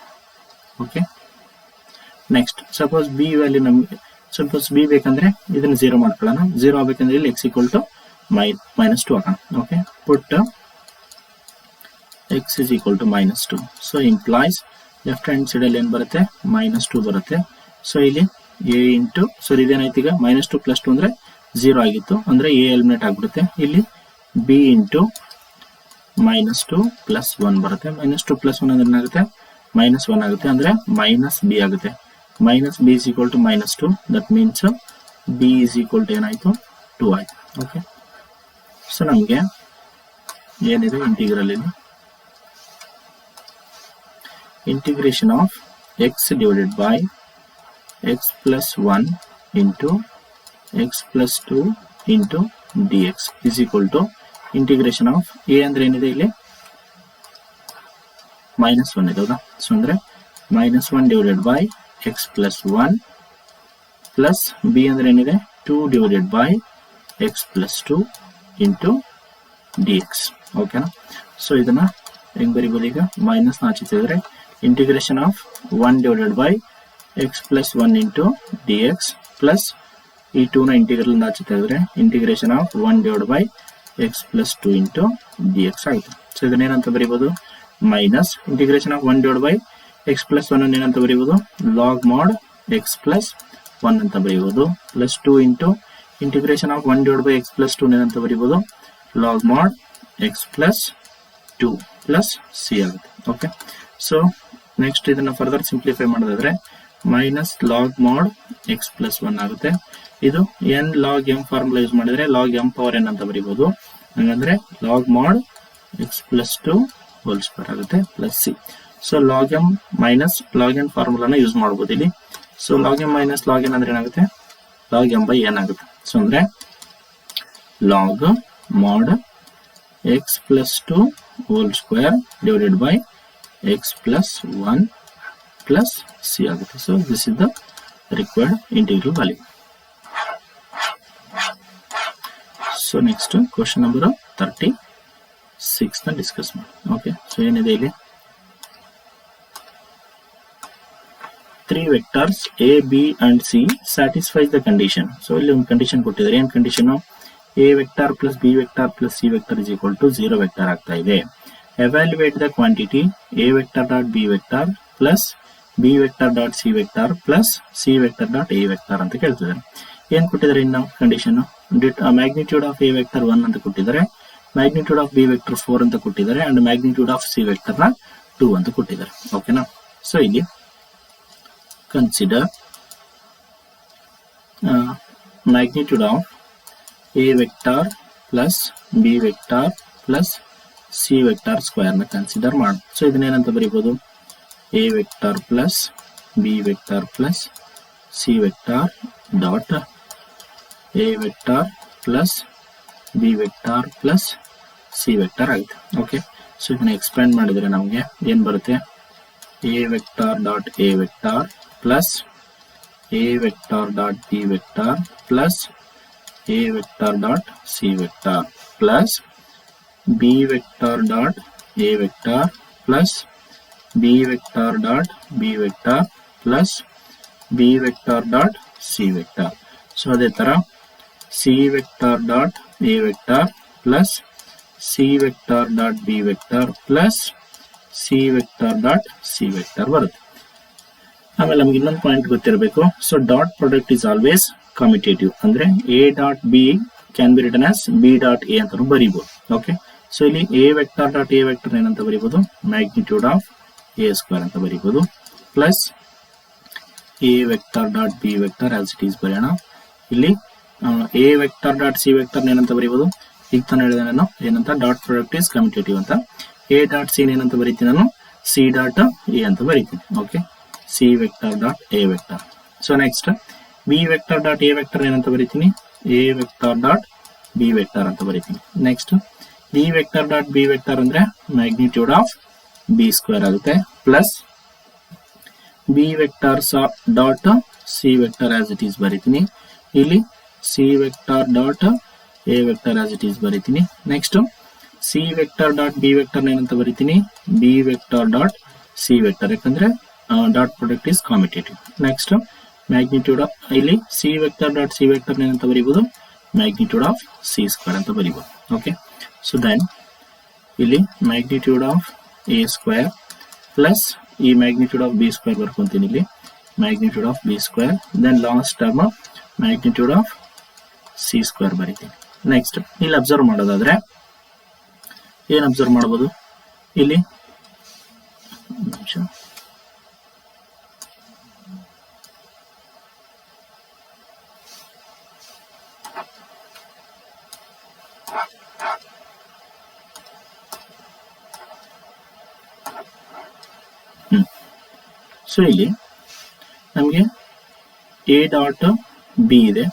Okay, next suppose B value ನಮಗೆ, ಸಪೋಸ್ ಬಿ ಬೇಕಂದ್ರೆ ಇದನ್ನ 0 ಮಾಡ್ಕೊಳ್ಳೋಣ. 0 ಆಗಬೇಕಂದ್ರೆ ಇಲ್ಲಿ x equal to -2 ಹಾಕೋಣ. Okay, put x is equal to -2. So implies left hand side ಅಲ್ಲಿ ಏನು ಬರುತ್ತೆ, -2 ಬರುತ್ತೆ. ಸೊ ಇಲ್ಲಿ a ಇಂಟು, ಸೊ ಇದೇನಾಯ್ತು ಈಗ -2 plus 2 ಅಂದ್ರೆ 0 ಆಗಿತ್ತು, ಅಂದ್ರೆ a ಎಲಿಮಿನೇಟ್ ಆಗ್ಬಿಡುತ್ತೆ. ಇಲ್ಲಿ b ಇಂಟು -2 plus 1 ಬರುತ್ತೆ. -2 plus 1 ಅಂದ್ರೆ ಏನಾಗುತ್ತೆ, -1 ಆಗುತ್ತೆ, ಅಂದ್ರೆ -b ಆಗುತ್ತೆ. -b is equal to -2, that means b is equal to ಏನಾಯ್ತು, 2 ಆಯ್ತು. ಓಕೆ, ಸೊ ನಮಗೆ ಏನಿದೆ ಇಂಟಿಗ್ರಲ್ ಇಲ್ಲಿ, integration of x divided by x plus 1 into x plus 2 into dx is equal to integration of a ಅಂದ್ರೆ ಏನಿದೆ ಇಲ್ಲಿ -1 ಇದೆ, ಹೌದಾ? ಸೊ ಅಂದ್ರೆ -1 divided by x plus 1 plus b ಅಂದ್ರೆ ಏನಿದೆ 2 divided by x plus 2 into dx. ಓಕೆನಾ? So ಇದನ್ನ ಹೆಂಗ್ ಬರೀಬಹುದು, ಈಗ ಮೈನಸ್ ಆಚೆ ತೆಗೆದ್ರೆ integration of 1 divided by x plus 1 into dx plus ಈ 2 ನ ಇಂಟಿಗ್ರಲ್ ಆಚೆ ತೆಗೆದ್ರೆ integration of 1 divided by x plus 2 into dx ಆಗುತ್ತೆ. ಸೊ ಇದನ್ನ ಏನಂತ ಬರೀಬಹುದು, minus integration of 1 divided by x plus 1 ಅನ್ನು ಏನಂತ ಬರೀಬಹುದು, ಲಾಗ್ ಮಾಡ್ x plus 1 ಅಂತ ಬರೀಬಹುದು. Plus 2 into integration of 1 divided by x plus 2 ಏನಂತ ಬರೀಬಹುದು, log mod x plus 2 plus c ಆಗುತ್ತೆ. ಓಕೆ, ಸೊ ನೆಕ್ಸ್ಟ್ ಇದನ್ನ ಫರ್ದರ್ ಸಿಂಪ್ಲಿಫೈ ಮಾಡೋದಾದ್ರೆ minus log mod x plus 1 ಆಗುತ್ತೆ. ಇದು n log m formula use ಮಾಡಿದ್ರೆ ಲಾಗ್ m ಪವರ್ n ಅಂತ ಬರೀಬಹುದು. ಹಂಗಂದ್ರೆ log mod x plus 2 whole square ಆಗುತ್ತೆ plus c. So log m minus log n ಫಾರ್ಮುಲಾನ ಯೂಸ್ ಮಾಡಬಹುದು ಇಲ್ಲಿ. So log m minus log n ಅಂದ್ರೆ ಏನಾಗುತ್ತೆ, ಲಾಗ್ m ಬೈ n ಆಗುತ್ತೆ. ಸೊ ಅಂದ್ರೆ log mod x plus 2 whole square divided by x plus 1 plus c ಆಗುತ್ತೆ. So this is the required integral value. So next question number 36 ನ discuss ಮಾಡಿ. Okay, so ಏನಿದೆ ಇಲ್ಲಿ 3 vectors a b and c satisfies the condition. So ಇಲ್ಲಿ ಒಂದು condition ಕೊಟ್ಟಿದ್ದಾರೆ. ಏನ್ condition, a vector plus b vector plus c vector is equal to 0 vector ಆಗ್ತಾ ಇದೆ. Evaluate the quantity a vector dot b vector plus b vector dot c vector plus c vector dot a vector ಅಂತ ಕೇಳ್ತಿದ್ದಾರೆ. ಏನ್ ಕೊಟ್ಟಿದ್ದಾರೆ ಇನ್ನು condition? Magnitude of a vector 1 ಅಂತ ಕೊಟ್ಟಿದ್ದಾರೆ, magnitude of b vector 4 ಅಂತ ಕೊಟ್ಟಿದ್ದಾರೆ, and magnitude of C vector ನ 2 ಅಂತ ಕೊಟ್ಟಿದ್ದಾರೆ. ಓಕೆನಾ? ಸೊ ಇಲ್ಲಿ consider magnitude of a vector plus b vector plus c vector square ನ ಕನ್ಸಿಡರ್ ಮಾಡಿ. So ಇದನ್ನೇನಂತ ಬರೀಬಹುದು? a vector plus b vector plus c vector dot a vector plus b vector plus c vector ಆಗಿದೆ. Okay, so ಇದನ್ನ expand ಮಾಡಿದ್ರೆ ನಮಗೆ ಏನ್ ಬರುತ್ತೆ? a vector dot a vector plus a vector dot b vector plus a vector dot c vector plus b vector dot a vector plus b vector dot b vector plus b vector dot c vector. So ಅದೇ ತರ c vector dot a vector plus c vector dot b vector plus c vector dot c vector ಬರುತ್ತೆ. ಆಮೇಲೆ ನಮ್ಗೆ ಇನ್ನೊಂದು point ಗೊತ್ತಿರಬೇಕು. So dot product is always commutative, ಅಂದ್ರೆ a dot b can be written as b dot a ಅಂತ ಬರೀಬಹುದು. Okay, so ಇಲ್ಲಿ a vector dot a vector ಏನಂತ ಬರೀಬಹುದು? ಮ್ಯಾಗ್ನಿಟ್ಯೂಡ್ ಆಫ್ ಎ ಸ್ಕ್ವೇರ್ ಅಂತ ಬರೀಬಹುದು, plus a vector dot b vector as it is ಬರೆಯೋಣ. ಇಲ್ಲಿ a vector dot c vector ಏನಂತ ಬರೀಬಹುದು? ಈಗ ತಾನು ಹೇಳಿದೆ ನಾನು ಏನಂತ, ಡಾಟ್ ಪ್ರಾಡಕ್ಟ್ ಇಸ್ ಕಮ್ಯುಟೇಟಿವ್ ಅಂತ. ಎ ಡಾಟ್ ಸಿ ಏನಂತ ಬರೀತೀನಿ ನಾನು? ಸಿ ಡಾಟ್ ಎ ಅಂತ ಬರೀತೀನಿ. Okay, c vector dot a vector. So next b vector dot a vector ಏನಂತ ಬರೀತೀನಿ? A vector dot b vector ಅಂತ ಬರೀತೀನಿ. Next b vector dot b vector ಅಂದ್ರೆ ಮ್ಯಾಗ್ನಿಟ್ಯೂಡ್ ಆಫ್ ಬಿ ಸ್ಕ್ವೇರ್ ಆಗುತ್ತೆ, plus b vector dot c vector as it is ಬರೀತೀನಿ. ಇಲ್ಲಿ c vector dot a vector as it is ಬರೀತೀನಿ. Next c vector dot b vector ಏನಂತ ಬರೀತೀನಿ? B vector dot c vector, ಯಾಕಂದ್ರೆ dot product is commutative. Next magnitude of, ಇಲ್ಲಿ c vector dot c vector ಏನಂತ ಬರೀಬಹುದು? Magnitude of c square ಅಂತ ಬರೀಬಹುದು. Okay, so then ಇಲ್ಲಿ magnitude of a square plus ಈ ಮ್ಯಾಗ್ನಿಟ್ಯೂಡ್ ಆಫ್ ಬಿ ಸ್ಕ್ವೇರ್ ಬರ್ಕೊಂತೀನಿ. ಇಲ್ಲಿ magnitude of b square, then last term magnitude of c square ಬರೀತೀನಿ. Next ಇಲ್ಲಿ ಅಬ್ಸರ್ವ್ ಮಾಡೋದಾದ್ರೆ ಏನ್ ಅಬ್ಸರ್ವ್ ಮಾಡಬಹುದು? ಇಲ್ಲಿ ಸೊ ಇಲ್ಲಿ ನಮಗೆ ಎ ಡಾಟ್ ಬಿ ಇದೆ,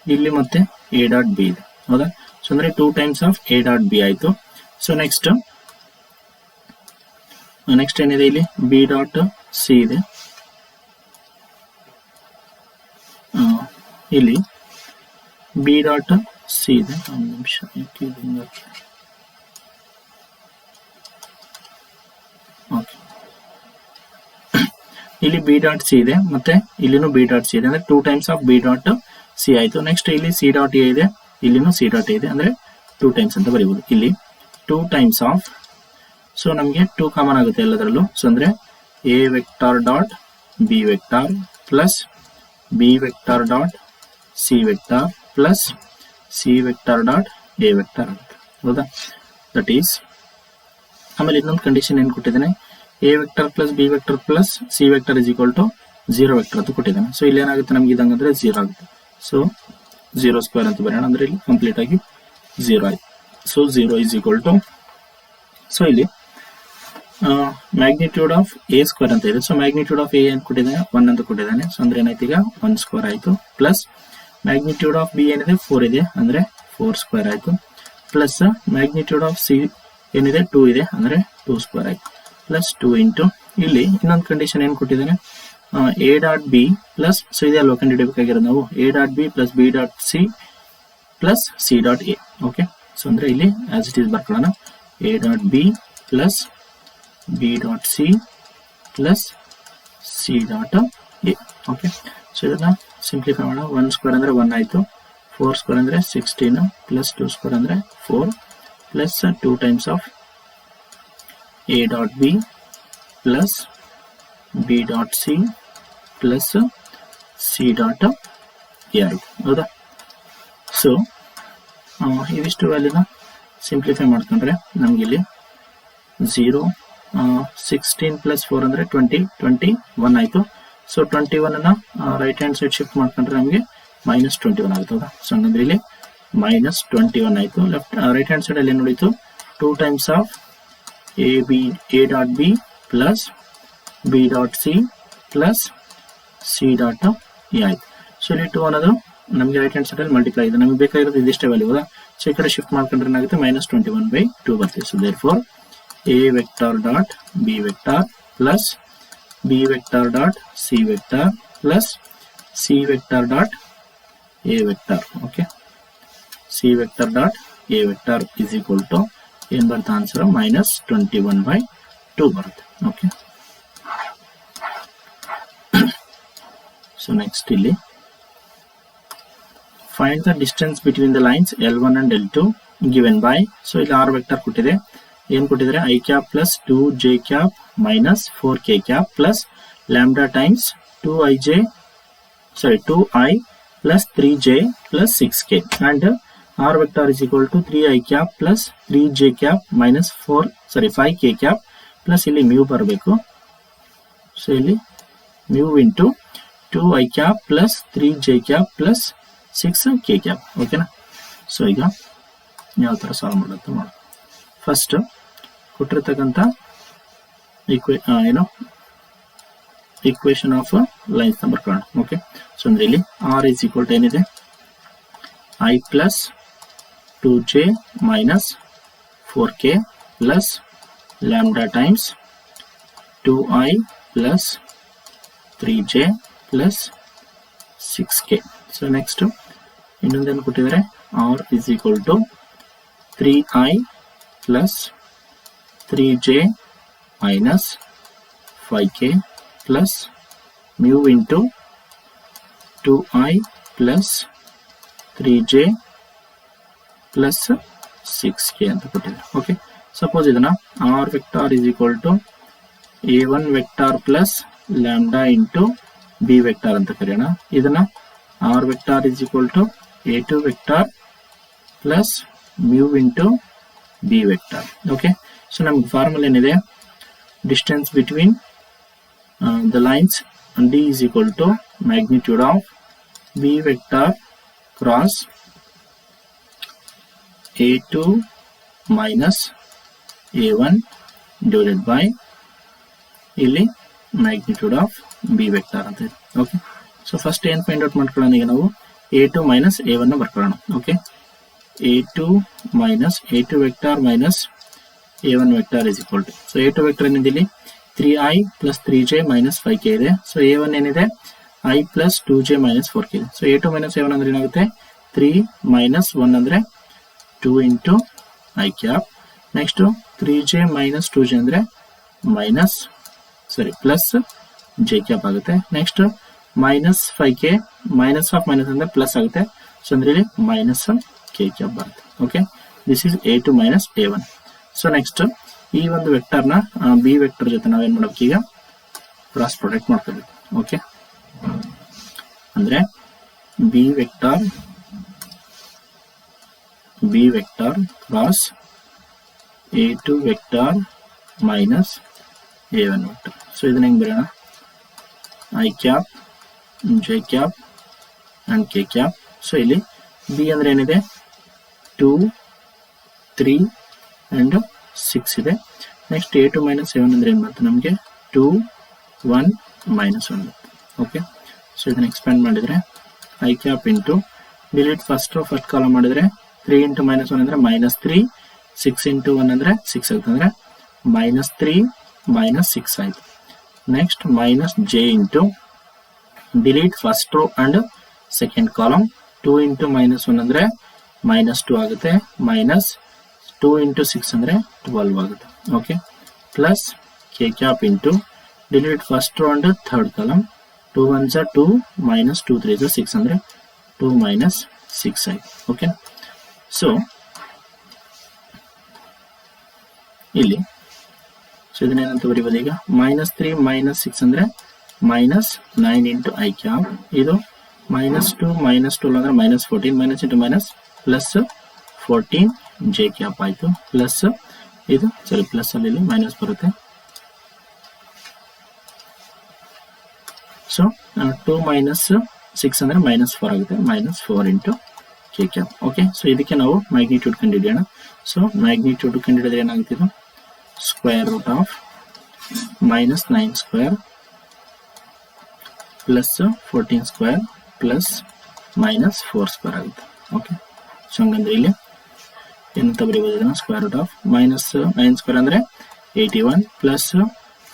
ಇಲ್ಲಿ ಮತ್ತೆ ಎ ಡಾಟ್ ಬಿ ಇದೆ, ಹೌದಾ? ಸೊ ಅಂದ್ರೆ 2 times of A dot B ಆಯ್ತು. ಸೊ ನೆಕ್ಸ್ಟ್ ಏನಿದೆ? ಇಲ್ಲಿ ಬಿ ಡಾಟ್ ಸಿ ಇದೆ, ಇಲ್ಲಿ ಬಿ ಡಾಟ್ ಸಿ ಇದೆ. ಒಂದು ನಿಮಿಷ, ಓಕೆ, ಇಲ್ಲಿ ಬಿ ಡಾಟ್ ಸಿ ಇದೆ, ಮತ್ತೆ ಇಲ್ಲಿನೂ ಬಿ ಡಾಟ್ ಸಿ ಇದೆ, ಅಂದ್ರೆ 2 times of B dot C ಆಯ್ತು. ನೆಕ್ಸ್ಟ್ ಇಲ್ಲಿ ಸಿ ಡಾಟ್ ಎ ಇದೆ, ಇಲ್ಲಿನೂ ಸಿ ಡಾಟ್ ಎ ಇದೆ, ಅಂದ್ರೆ 2 ಟೈಮ್ಸ್ ಅಂತ ಬರೀಬಹುದು. ಇಲ್ಲಿ 2 ಟೈಮ್ಸ್ ಆಫ್, ಸೊ ನಮಗೆ 2 ಕಾಮನ್ ಆಗುತ್ತೆ ಎಲ್ಲದರಲ್ಲೂ. ಸೊ ಅಂದ್ರೆ a vector dot b vector plus b vector dot c vector plus c vector dot a vector ಅಂತ, ಹೌದಾ? ದಟ್ ಈಸ್, ಆಮೇಲೆ ಇನ್ನೊಂದು ಕಂಡೀಷನ್ ಏನ್ ಕೊಟ್ಟಿದ್ದೇನೆ? A vector plus b vector plus c vector is equal to 0 vector ಅಂತ ಕೊಟ್ಟಿದ್ದಾನೆ. So ಇಲ್ಲಿ ಏನಾಗುತ್ತೆ ನಮ್ಗೆ ಇದಂಗಂದ್ರೆ 0 ಆಗುತ್ತೆ. ಸೊ 0 ಸ್ಕ್ವೇರ್ ಅಂತ ಬರೋಣ, ಅಂದ್ರೆ ಇಲ್ಲಿ ಕಂಪ್ಲೀಟ್ ಆಗಿ 0 ಆಯ್ತು. So 0 is equal to, so ಇಲ್ಲಿ ಮ್ಯಾಗ್ನಿಟ್ಯೂಡ್ ಆಫ್ ಎ ಸ್ಕ್ವೇರ್ ಅಂತ ಇದೆ. ಸೊ ಮ್ಯಾಗ್ನಿಟ್ಯೂಡ್ ಆಫ್ ಎ ಏನ್ ಕೊಟ್ಟಿದ್ದಾನೆ? 1 ಅಂತ ಕೊಟ್ಟಿದ್ದಾನೆ. ಸೊ ಅಂದ್ರೆ ಏನಾಯ್ತು ಈಗ 1 ಸ್ಕ್ವೇರ್ ಆಯ್ತು, ಪ್ಲಸ್ ಮ್ಯಾಗ್ನಿಟ್ಯೂಡ್ ಆಫ್ ಬಿ ಏನಿದೆ 4 ಇದೆ, ಅಂದ್ರೆ 4 ಸ್ಕ್ವೇರ್ ಆಯ್ತು, ಪ್ಲಸ್ ಮ್ಯಾಗ್ನಿಟ್ಯೂಡ್ ಆಫ್ ಸಿ ಏನಿದೆ 2 ಇದೆ, ಅಂದ್ರೆ 2 ಸ್ಕ್ವೇರ್ ಆಯ್ತು, ಪ್ಲಸ್ 2 ಇಂಟು ಇಲ್ಲಿ ಇನ್ನೊಂದು ಕಂಡೀಷನ್ ಏನ್ ಕೊಟ್ಟಿದ್ದಾನೆ? A dot b plus, so ಇದೆ ಅಲ್ವಾ ಕಂಡುಹಿಡಿಯಬೇಕಾಗಿರೋದು ನಾವು, a dot b plus b dot c plus c dot a. Okay, so ಅಂದ್ರೆ ಇಲ್ಲಿ ಆಸ್ ಇಟ್ ಈಸ್ ಬರ್ಕೊಳ್ಳೋಣ, a dot b plus b dot c plus c dot a. Okay, so ಇದನ್ನ simplify ಮಾಡೋಣ. 1 square ಅಂದ್ರೆ 1 ಆಯ್ತು, 4 square ಅಂದರೆ 16 plus 2 square ಅಂದರೆ 4 plus 2 times of a dot b plus b dot c plus c dot A ಆಯಿತು. ಹೌದಾ? So ಇವಿಷ್ಟು ವ್ಯಾಲ್ಯೂನ simplify ಮಾಡ್ಕೊಂಡ್ರೆ ನಮ್ಗೆ ಇಲ್ಲಿ 0 16 ಪ್ಲಸ್ 4 ಅಂದರೆ 21 ಆಯಿತು. So 21 right hand side shift ಮಾಡ್ಕೊಂಡ್ರೆ ನಮಗೆ -21 ಆಗುತ್ತೆ. ಹೌದಾ? ಸೊ ಹಂಗಂದ್ರೆ ಇಲ್ಲಿ -21 ಆಯಿತು. ರೈಟ್ ಹ್ಯಾಂಡ್ ಸೈಡ್ ಅಲ್ಲಿ ಏನು ಉಳಿತು? 2 times of a dot b plus b dot c plus c dot A ಆಯಿತು. ಸೊ ಇಲ್ಲಿ 2 ಅನ್ನೋದು ನಮಗೆ ರೈಟ್ ಹ್ಯಾಂಡ್ ಸೈಡ್ ಅಲ್ಲಿ ಮಲ್ಟಿಪ್ಲೈ ಇದೆ. ನಮಗೆ ಬೇಕಾಗಿರೋದು ಇದಿಷ್ಟೇ ವ್ಯಾಲ್ಯೂ. ಹೌದಾ? ಸೊ ಈ ಕಡೆ ಶಿಫ್ಟ್ ಮಾಡ್ಕೊಂಡ್ರೆ ಏನಾಗುತ್ತೆ? -21/2 ಬರ್ತದೆ. So therefore a vector dot b vector plus b vector dot c vector plus c vector dot a vector. Okay, c vector dot a vector is equal to ಏನ್ ಬರುತ್ತೆ answer? -21/2 ಬರುತ್ತೆ. Okay, so next ಇಲ್ಲಿ find the distance between the lines L1 and L2 given by. So ಇಲ್ಲಿ r vector ಕೊಟ್ಟಿದೆ. ಏನ್ ಕೊಟ್ಟಿದ್ರೆ? i cap plus 2j cap minus 4k cap plus lambda times 2i plus 3j plus 6k and r vector is equal to 3i cap plus 3j cap minus 5k cap plus ಇಲ್ಲಿ mu ಬರಬೇಕು. So ಇಲ್ಲಿ mu into 2i cap plus 3j cap plus 6k cap. ಓಕೆನಾ? So ಈಗ ಯಾವ ತರ solve ಮಾಡುತ್ತೆ ನೋಡಿ. First ಕೊಟ್ಟಿರ್ತಕ್ಕಂಥ ಈಕ್ವೇಶನ್ ಆಫ್ ಲೈನ್ಸ್ ನ ಬರ್ಕೊಳ್ಳೋಣ. ಓಕೆ, ಸೊ ಅಂದ್ರೆ ಇಲ್ಲಿ r ಇಸ್ ಈಕ್ವಲ್ ಟು ಏನಿದೆ? i plus 2j minus 4k plus lambda times 2i plus 3j plus 6k. So next ಇನ್ನೊಂದೇನು ಕೊಟ್ಟಿದ್ದಾರೆ? r is equal to 3i plus 3j minus 5k plus mu into 2i plus 3j plus 6k ಅಂತ ಕೊಟ್ಟಿದ್ದಾರೆ. Okay, suppose ಇದನ್ನ r vector is equal to a1 vector plus lambda into b vector ಅಂತ ಕರೆಯೋಣ. ಇದನ್ನ r vector is equal to a2 vector plus mu into b vector. Okay, so ನಮ್ಗೆ formula ಏನಿದೆ? Distance between the lines d is equal to magnitude of b vector cross a2 minus a1 divided by ಇಲ್ಲಿ magnitude of b vector ಅಂತ ಇದೆ. Okay, so first ಏನ್ find out ಮಾಡ್ಕೊಳ್ಳೋಣ? ಈಗ ನಾವು a2 minus a1 ನ ಬರ್ಕೊಳ್ಳೋಣ. Okay, a2 minus a2 vector minus a1 vector is equal to, so a2 vector ಏನಿದೆ ಇಲ್ಲಿ 3i plus 3j minus 5k ಇದೆ. ಸೊ a1 ಏನಿದೆ? i plus 2j minus 4k ಇದೆ. ಸೊ a2 minus a1 ಅಂದ್ರೆ ಏನಾಗುತ್ತೆ? 3 minus 1 ಅಂದ್ರೆ 2 into i cap. Next 3j minus 2j ಅಂದ್ರೆ plus j cap ಆಗುತ್ತೆ. Next minus 5k minus of minus ಅಂದ್ರೆ plus ಆಗುತ್ತೆ. ಸೊ ಅಂದ್ರೆ ಇಲ್ಲಿ minus k ಕ್ಯಾಪ್ ಬರುತ್ತೆ. Okay, this is a2 minus a1. So next ಈ ಒಂದು ವೆಕ್ಟರ್ನ ಬಿ ವೆಕ್ಟರ್ ಜೊತೆ ನಾವೇನ್ ಮಾಡಬೇಕು? ಈಗ ಕ್ರಾಸ್ ಪ್ರೊಡಕ್ಟ್ ಮಾಡ್ಕೋಬೇಕು. ಓಕೆ, ಅಂದ್ರೆ B vector cross a2 vector minus a1 vector. So ಇದನ್ನ ಹೆಂಗ್ ಬರೋಣ? i cap j cap and k cap. So ಇಲ್ಲಿ ಬಿ ಅಂದ್ರೆ ಏನಿದೆ? 2 3 ಅಂಡ್ 6 ಇದೆ. ನೆಕ್ಸ್ಟ್ a2 ಮೈನಸ್ a1 ಅಂದ್ರೆ ಏನ್ ಬರುತ್ತೆ? ನಮಗೆ 2 1 ಮೈನಸ್ 1 ಬರುತ್ತೆ. ಓಕೆ, ಸೊ ಇದನ್ನ ಎಕ್ಸ್ಪ್ಯಾಂಡ್ ಮಾಡಿದ್ರೆ i cap into delete first column ಮಾಡಿದ್ರೆ 3 ಇಂಟು ಮೈನಸ್ 1 ಅಂದ್ರೆ -3, 6 ಇಂಟು 1 ಅಂದ್ರೆ 6 ಆಗುತ್ತೆ. ಅಂದ್ರೆ -3 ಮೈನಸ್ 6 ಆಯ್ತು. Next minus j into delete first row and second column 2 into minus 1 ಅಂದ್ರೆ -2 ಆಗುತ್ತೆ. ಮೈನಸ್ 2 ಇಂಟು 6 ಅಂದ್ರೆ 12 ಆಗುತ್ತೆ. Okay, plus k cap into delete first row and third column 2 1s 2 minus 2 3s 6 ಅಂದ್ರೆ 2 ಮೈನಸ್ 6 ಆಯ್ತು. ಓಕೆ, ಸೊ ಇಲ್ಲಿ ಇದನ್ನೇನಂತ ಬರೀಬೋದು ಈಗ -3 -6 ಅಂದ್ರೆ -9 ಇಂಟು ಐ ಕ್ಯಾಪ್, ಇದು -2 -12 ಅಂದ್ರೆ -14 minus into minus plus 14 J cap ಆಯ್ತು, ಪ್ಲಸ್ ಇದು ಸರಿ ಪ್ಲಸ್ ಅಲ್ಲಿ ಮೈನಸ್ ಬರುತ್ತೆ. ಸೊ 2 -6 ಅಂದ್ರೆ -4 ಆಗುತ್ತೆ, -4 into k cap. Okay, so ಇದಕ್ಕೆ ನಾವು ಮ್ಯಾಗ್ನಿಟ್ಯೂಡ್ ಕಂಡುಹಿಡಿಯೋಣ. ಸೊ ಮ್ಯಾಗ್ನಿಟ್ಯೂಡ್ ಕಂಡುಹಿಡಿದ್ರೆ ಏನಾಗುತ್ತೆ, ಇದು square root of -9 square plus 14 square plus -4 square ಆಗುತ್ತೆ. ಓಕೆ, ಸೊ ಹಂಗಂದ್ರೆ ಇಲ್ಲಿ ಏನಂತ ಬರೀಬೋದು, ಇದನ್ನ ಸ್ಕ್ವೇರ್ ರೂಟ್ ಆಫ್ -9 ಸ್ಕ್ವೇರ್ ಅಂದ್ರೆ 81 ಪ್ಲಸ್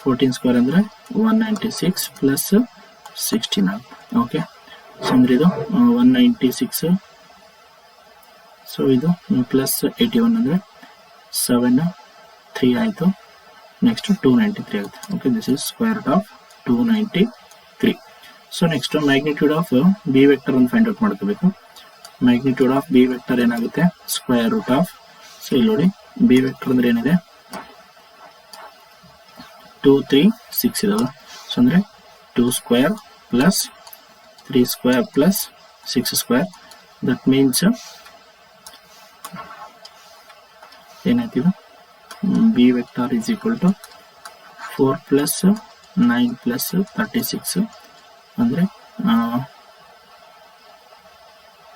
14 ಸ್ಕ್ವೇರ್ ಅಂದ್ರೆ 196 ಪ್ಲಸ್ 16 ಆಗುತ್ತೆ. ಓಕೆ, ಸೊ ಅಂದ್ರೆ ಇದು 196, ಸೊ ಇದು ಪ್ಲಸ್ 81 ಅಂದ್ರೆ 7 3 ಆಯಿತು, ನೆಕ್ಸ್ಟ್ 293 ಆಗುತ್ತೆ. Okay, this is square root of 293. So next magnitude of b vector ಅನ್ನು ಫೈಂಡ್ ಔಟ್ ಮಾಡ್ಕೋಬೇಕು. ಮ್ಯಾಗ್ನಿಟ್ಯೂಡ್ ಆಫ್ ಬಿ ವೆಕ್ಟರ್ ಏನಾಗುತ್ತೆ, ಸ್ಕ್ವೇರ್ ರೂಟ್ ಆಫ್, ಸೊ ಇಲ್ಲಿ ನೋಡಿ ಬಿ ವೆಕ್ಟರ್ ಅಂದ್ರೆ ಏನಿದೆ 2 3 6 ಇದಾವೆ. ಸೊ ಅಂದ್ರೆ 2 square plus 3 square plus 6 square, that means ಏನಾಯ್ತು, b vector is equal to 4 plus 9 plus 36 ಅಂದ್ರೆ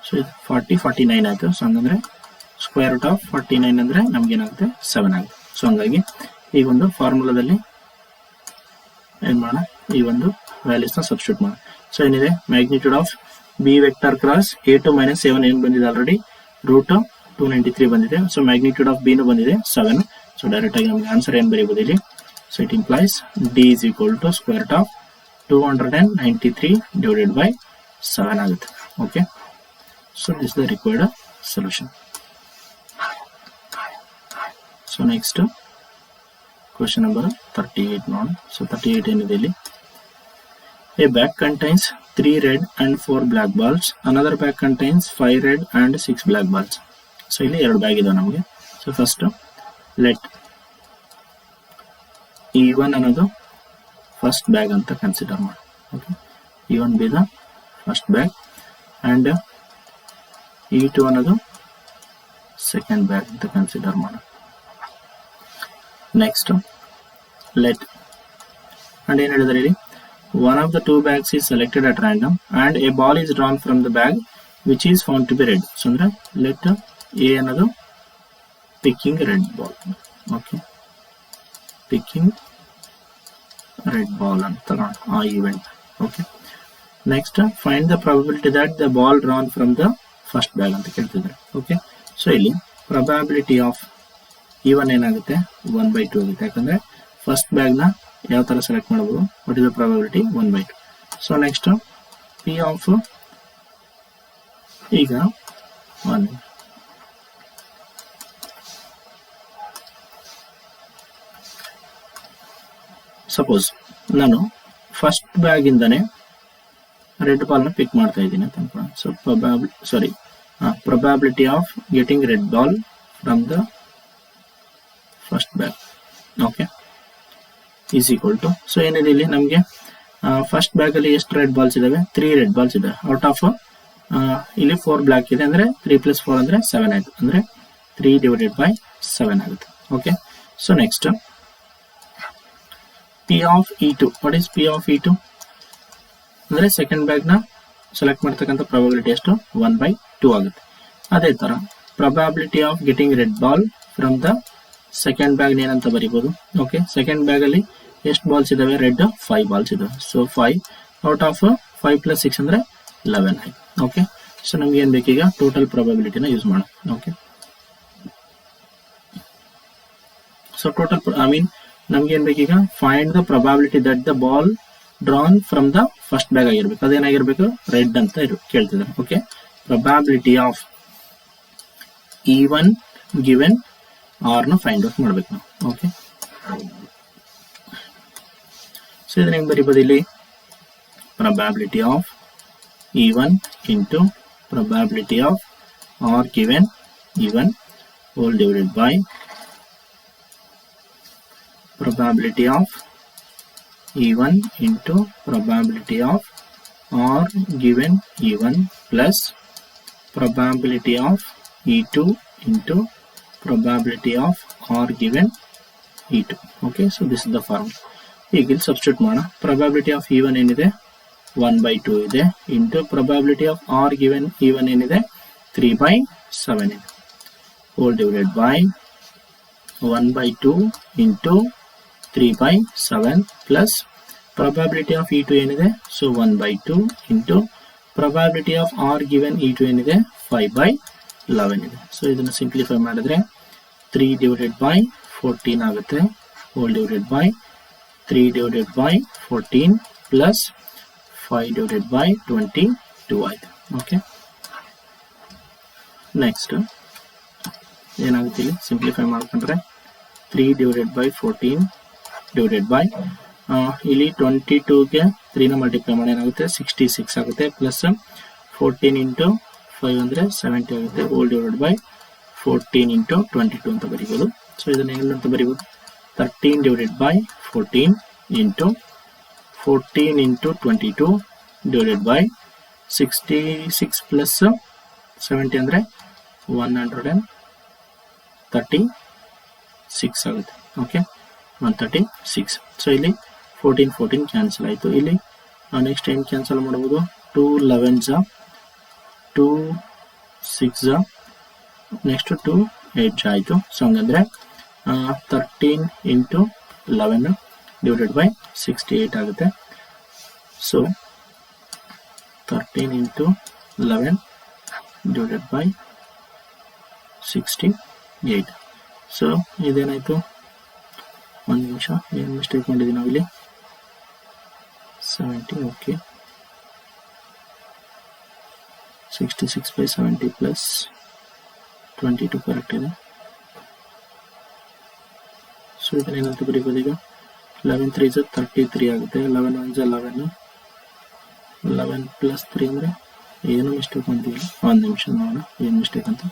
ಸೊ ಇದು 49 ಆಯ್ತು. ಸೊ ಹಂಗಂದ್ರೆ ಸ್ಕ್ವೇರ್ ರೂಟ್ ಆಫ್ 49 ಅಂದ್ರೆ ನಮ್ಗೆ ಏನಾಗುತ್ತೆ 7 ಆಗುತ್ತೆ. ಸೊ ಹಂಗಾಗಿ ಈ ಒಂದು ಫಾರ್ಮುಲಾದಲ್ಲಿ ಏನ್ ಮಾಡೋಣ, ಈ ಒಂದು ವ್ಯಾಲ್ಯೂಸ್ ನ ಸಬ್ಸ್ಟಿಟ್ಯೂಟ್ ಮಾಡೋಣ. ಸೊ ಏನಿದೆ, magnitude of b vector cross a2 - a1 ಏನ್ ಬಂದಿದೆ ಆಲ್ರೆಡಿ, ರೂಟ್ 293 ಬಂದಿದೆ. ಸೊ ಮ್ಯಾಗ್ನಿಟ್ಯೂಡ್ ಆಫ್ ಬಿ ನು ಬಂದಿದೆ 7. ಸೊ ಡೈರೆಕ್ಟ್ ಆಗಿ ನಮ್ಗೆ ಆನ್ಸರ್ ಏನ್ ಬರೀಬಹುದು ಇಲ್ಲಿ, so it implies d is equal to square root of 293 divided by 7 ಆಗುತ್ತೆ. ಓಕೆ, so this is the required solution. So next question number 38 ನೋಡೋಣ. So 38 ಏನಿದೆ ಇಲ್ಲಿ, a bag contains 3 red and 4 black balls, another bag contains 5 red and 6 black balls. So ಇಲ್ಲಿ ಎರಡು bag ಇದಾವೆ ನಮಗೆ. So first let E1 ಅನ್ನೋದು first bag ಅಂತ consider ಮಾಡಿ. Okay, E1 B the first bag and E2 ಅನ್ನೋದು second bag ಅಂತ consider ಮಾಡೋಣ. ನೆಕ್ಸ್ಟ್ ಲೆಟ್ ಅಂಡ್ ಏನ್ ಹೇಳಿದ್ರೆ ಇಲ್ಲಿ, one of the two bags is selected at random and a ball is drawn from the bag which is found to be red. So ಅಂದ್ರೆ let A ಅನ್ನೋದು picking red ball. Okay, picking red ball ಅಂತ ತಗೋಣ ಆ event. Okay, next find the probability that the ball drawn from the first bag ಅಂತ ಕೇಳ್ತಿದ್ದಾರೆ. Okay, so ಇಲ್ಲಿ probability of E1 ಏನಾಗುತ್ತೆ 1/2 ಆಗುತ್ತೆ, ಯಾಕಂದ್ರೆ ಫಸ್ಟ್ ಬ್ಯಾಗ್ ನ ಯಾವ ತರ ಸೆಲೆಕ್ಟ್ ಮಾಡಬಹುದು, what is the probability 1/2. So next P of, ಈಗ ಸಪೋಸ್ ನಾನು ಫಸ್ಟ್ ಬ್ಯಾಗ್ ಇಂದಾನೆ ರೆಡ್ ಬಾಲ್ ನ ಪಿಕ್ ಮಾಡ್ತಾ ಇದ್ದೀನಿ ಅಂತ ಅನ್ಕೊಳ್ಳೋಣ. So probability of getting red ball from the first bag, okay, is equal to, so ಏನಿದೆ ಇಲ್ಲಿ ನಮಗೆ ಫಸ್ಟ್ ಬ್ಯಾಗ್ ಅಲ್ಲಿ ಎಷ್ಟು ರೆಡ್ ಬಾಲ್ಸ್ ಇದಾವೆ, 3 ರೆಡ್ ಬಾಲ್ಸ್ ಇದೆ. ಔಟ್ ಆಫ್ ಇಲ್ಲಿ 4 ಬ್ಲಾಕ್ ಇದೆ, ಅಂದ್ರೆ 3 + 4 ಅಂದ್ರೆ 7 ಆಯ್ತು, ಅಂದ್ರೆ 3 divided by 7 ಆಗುತ್ತೆ. Okay, so next P of E2. What is P of E2 ಅಂದ್ರೆ ಸೆಕೆಂಡ್ ಬ್ಯಾಗ್ ನ ಸೆಲೆಕ್ಟ್ ಮಾಡ್ತಕ್ಕಂಥ ಪ್ರಾಬಬಿಲಿಟಿ ಎಷ್ಟು 1/2 ಆಗುತ್ತೆ. ಅದೇ ತರ probability of getting red ball from the second bag ಏನಂತ ಬರೀಬಹುದು. ಓಕೆ, ಸೆಕೆಂಡ್ ಬ್ಯಾಗ್ ಅಲ್ಲಿ ಎಷ್ಟು ಬಾಲ್ಸ್ ಇದಾವೆ, ರೆಡ್ 5 ಬಾಲ್ಸ್ ಇದಾವೆ. ಸೊ 5 ಔಟ್ ಆಫ್ 5 + 6 ಅಂದ್ರೆ 11 ಆಯ್ತು. ಓಕೆ, ಸೊ ನಮ್ಗೆ ಏನ್ ಬೇಕೀಗ ಟೋಟಲ್ ಪ್ರಾಬಬಿಲಿಟಿನ ಯೂಸ್ ಮಾಡೋಣ. ಓಕೆ, ಸೊ ಟೋಟಲ್ ನಮ್ಗೆ ಏನ್ ಬೇಕೀಗ, find the probability that the ball drawn from the first bag ಆಗಿರ್ಬೇಕು, ಅದೇನಾಗಿರ್ಬೇಕು ರೆಡ್ ಅಂತ ಕೇಳ್ತಿದ್ದಾರೆ. Okay, probability of E1 given R ನ ಫೈಂಡ್ ಔಟ್ ಮಾಡ್ಬೇಕು ನಾವು. ಓಕೆ, ಸೊ ಇದನ್ನ ಹೆಂಗ್ ಬರೀಬಹುದು ಇಲ್ಲಿ, probability of E1 into probability of r given even whole divided by probability of E1 into probability of r given E1 plus probability of E2 into probability of r given E2. Okay, so this is the formula. ಈಗ ಇಲ್ಲಿ substitute ಮಾಡೋಣ. probability of E1 ಏನಿದೆ 1/2 ಇದೆ into probability of r given E1 ಏನಿದೆ 3/7 ಇದೆ whole divided by 1/2 into 3/7 plus probability of E2 ಏನಿದೆ so 1/2 into probability of r given E2 ಏನಿದೆ 5/11 ಇದೆ. ಸೊ ಇದನ್ನು ಸಿಂಪ್ಲಿಫೈ ಮಾಡಿದ್ರೆ 3 divided by 14 ಆಗುತ್ತೆ whole divided by 3 divided by 14 plus 5 divided by 22 ಆಯ್ತು. Okay, next ಏನಾಗುತ್ತೆ ಇಲ್ಲಿ ಸಿಂಪ್ಲಿಫೈ ಮಾಡ್ಕೊಂಡ್ರೆ 3 divided by 14 divided by ಇಲ್ಲಿ 22ಗೆ 3ನ ಮಲ್ಟಿಪ್ಲೈ ಮಾಡಿ ಏನಾಗುತ್ತೆ 66 ಆಗುತ್ತೆ ಪ್ಲಸ್ 14 ಇಂಟು 5 ಅಂದರೆ 70 ಆಗುತ್ತೆ whole divided by 14 ಇಂಟು 22 ಅಂತ ಬರೀಬೋದು. ಸೊ ಇದನ್ನು ಏನಂತ ಬರೀಬೋದು 13 divided by 14 into 14 into 22 divided by 66 plus 70 ಅಂದರೆ 136 ಆಗುತ್ತೆ. ಓಕೆ, 136. ಸೊ ಇಲ್ಲಿ 14 ಕ್ಯಾನ್ಸಲ್ ಆಯಿತು. ಇಲ್ಲಿ ನೆಕ್ಸ್ಟ್ ಏನು ಕ್ಯಾನ್ಸಲ್ ಮಾಡ್ಬೋದು 2 11s 2 6 ನೆಕ್ಸ್ಟ್ 2 8 ಆಯಿತು. ಸೊ ಹಂಗಂದ್ರೆ 13 into 11 divided by 68 ಆಗುತ್ತೆ. So 13 into 11 divided by 68. So ಇದೇನಾಯಿತು, ಒಂದು ನಿಮಿಷ ಏನು ಮಿಸ್ಟೇಕ್ ಮಾಡಿದ್ವಿ ನಾವಿಲ್ಲಿ 70. ಓಕೆ, 66/70 ಪ್ಲಸ್ 22 ಕರೆಕ್ಟ್ ಇದೆ. ಸೊ ಇದನ್ನೇನಂತ ಬರೀಬೋದು ಈಗ 11 3s 33 ಆಗುತ್ತೆ 11 1s 11 11 ಪ್ಲಸ್ 3 ಅಂದರೆ ಏನು ಮಿಸ್ಟೇಕ್ ಅಂತೀವಿ. ಒಂದು ನಿಮಿಷ ನೋಡೋಣ ಏನು ಮಿಸ್ಟೇಕ್ ಅಂತ.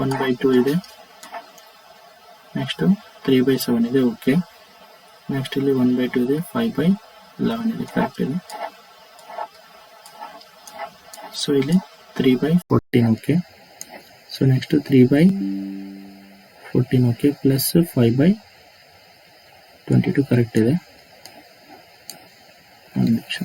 1/2 ಇದೆ, ನೆಕ್ಸ್ಟ್ 3/7 ಇದೆ. ಓಕೆ, ನೆಕ್ಸ್ಟ್ ಇಲ್ಲಿ 1/2 ಇದೆ 5/11 ಇದೆ ಕರೆಕ್ಟ್ ಇದೆ. ಸೊ ಇಲ್ಲಿ 3/14. Okay, so next 3/14. Okay, plus 5/22 correct ಇದೆ. ಒಂದು ನಿಮಿಷ.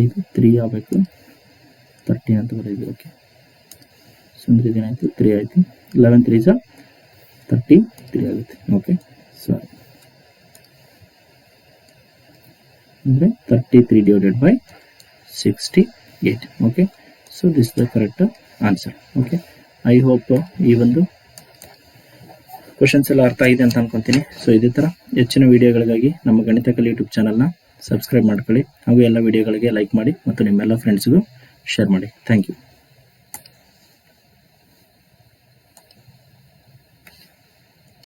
ಇದು 3 ಆಗಬೇಕು 30 ಅಂತ ಬರೀತೀವಿ. ಓಕೆ, ಸೊ ಅಂದ್ರೆ ಇದೇನಾಯಿತು 3 ಆಯಿತು. 11 3s 33 ಆಗುತ್ತೆ. ಓಕೆ, ಸಾರಿ ಅಂದರೆ 33 divided by 68. Okay, so this the correct answer. Okay, I hope ಈ ಒಂದು ಕ್ವಶನ್ಸ್ ಎಲ್ಲ ಅರ್ಥ ಆಗಿದೆ ಅಂತ ಅನ್ಕೊಂತೀನಿ. ಸೊ ಇದೇ ಥರ ಹೆಚ್ಚಿನ ವಿಡಿಯೋಗಳಿಗಾಗಿ ನಮ್ಮ ಗಣಿತ ಕಲಿ ಯೂಟ್ಯೂಬ್ ಚಾನಲ್ನ ಸಬ್ಸ್ಕ್ರೈಬ್ ಮಾಡ್ಕೊಳ್ಳಿ ಹಾಗೂ ಎಲ್ಲ ವಿಡಿಯೋಗಳಿಗೆ ಲೈಕ್ ಮಾಡಿ ಮತ್ತು ನಿಮ್ಮೆಲ್ಲ ಫ್ರೆಂಡ್ಸ್ಗೂ ಶೇರ್ ಮಾಡಿ. Thank you.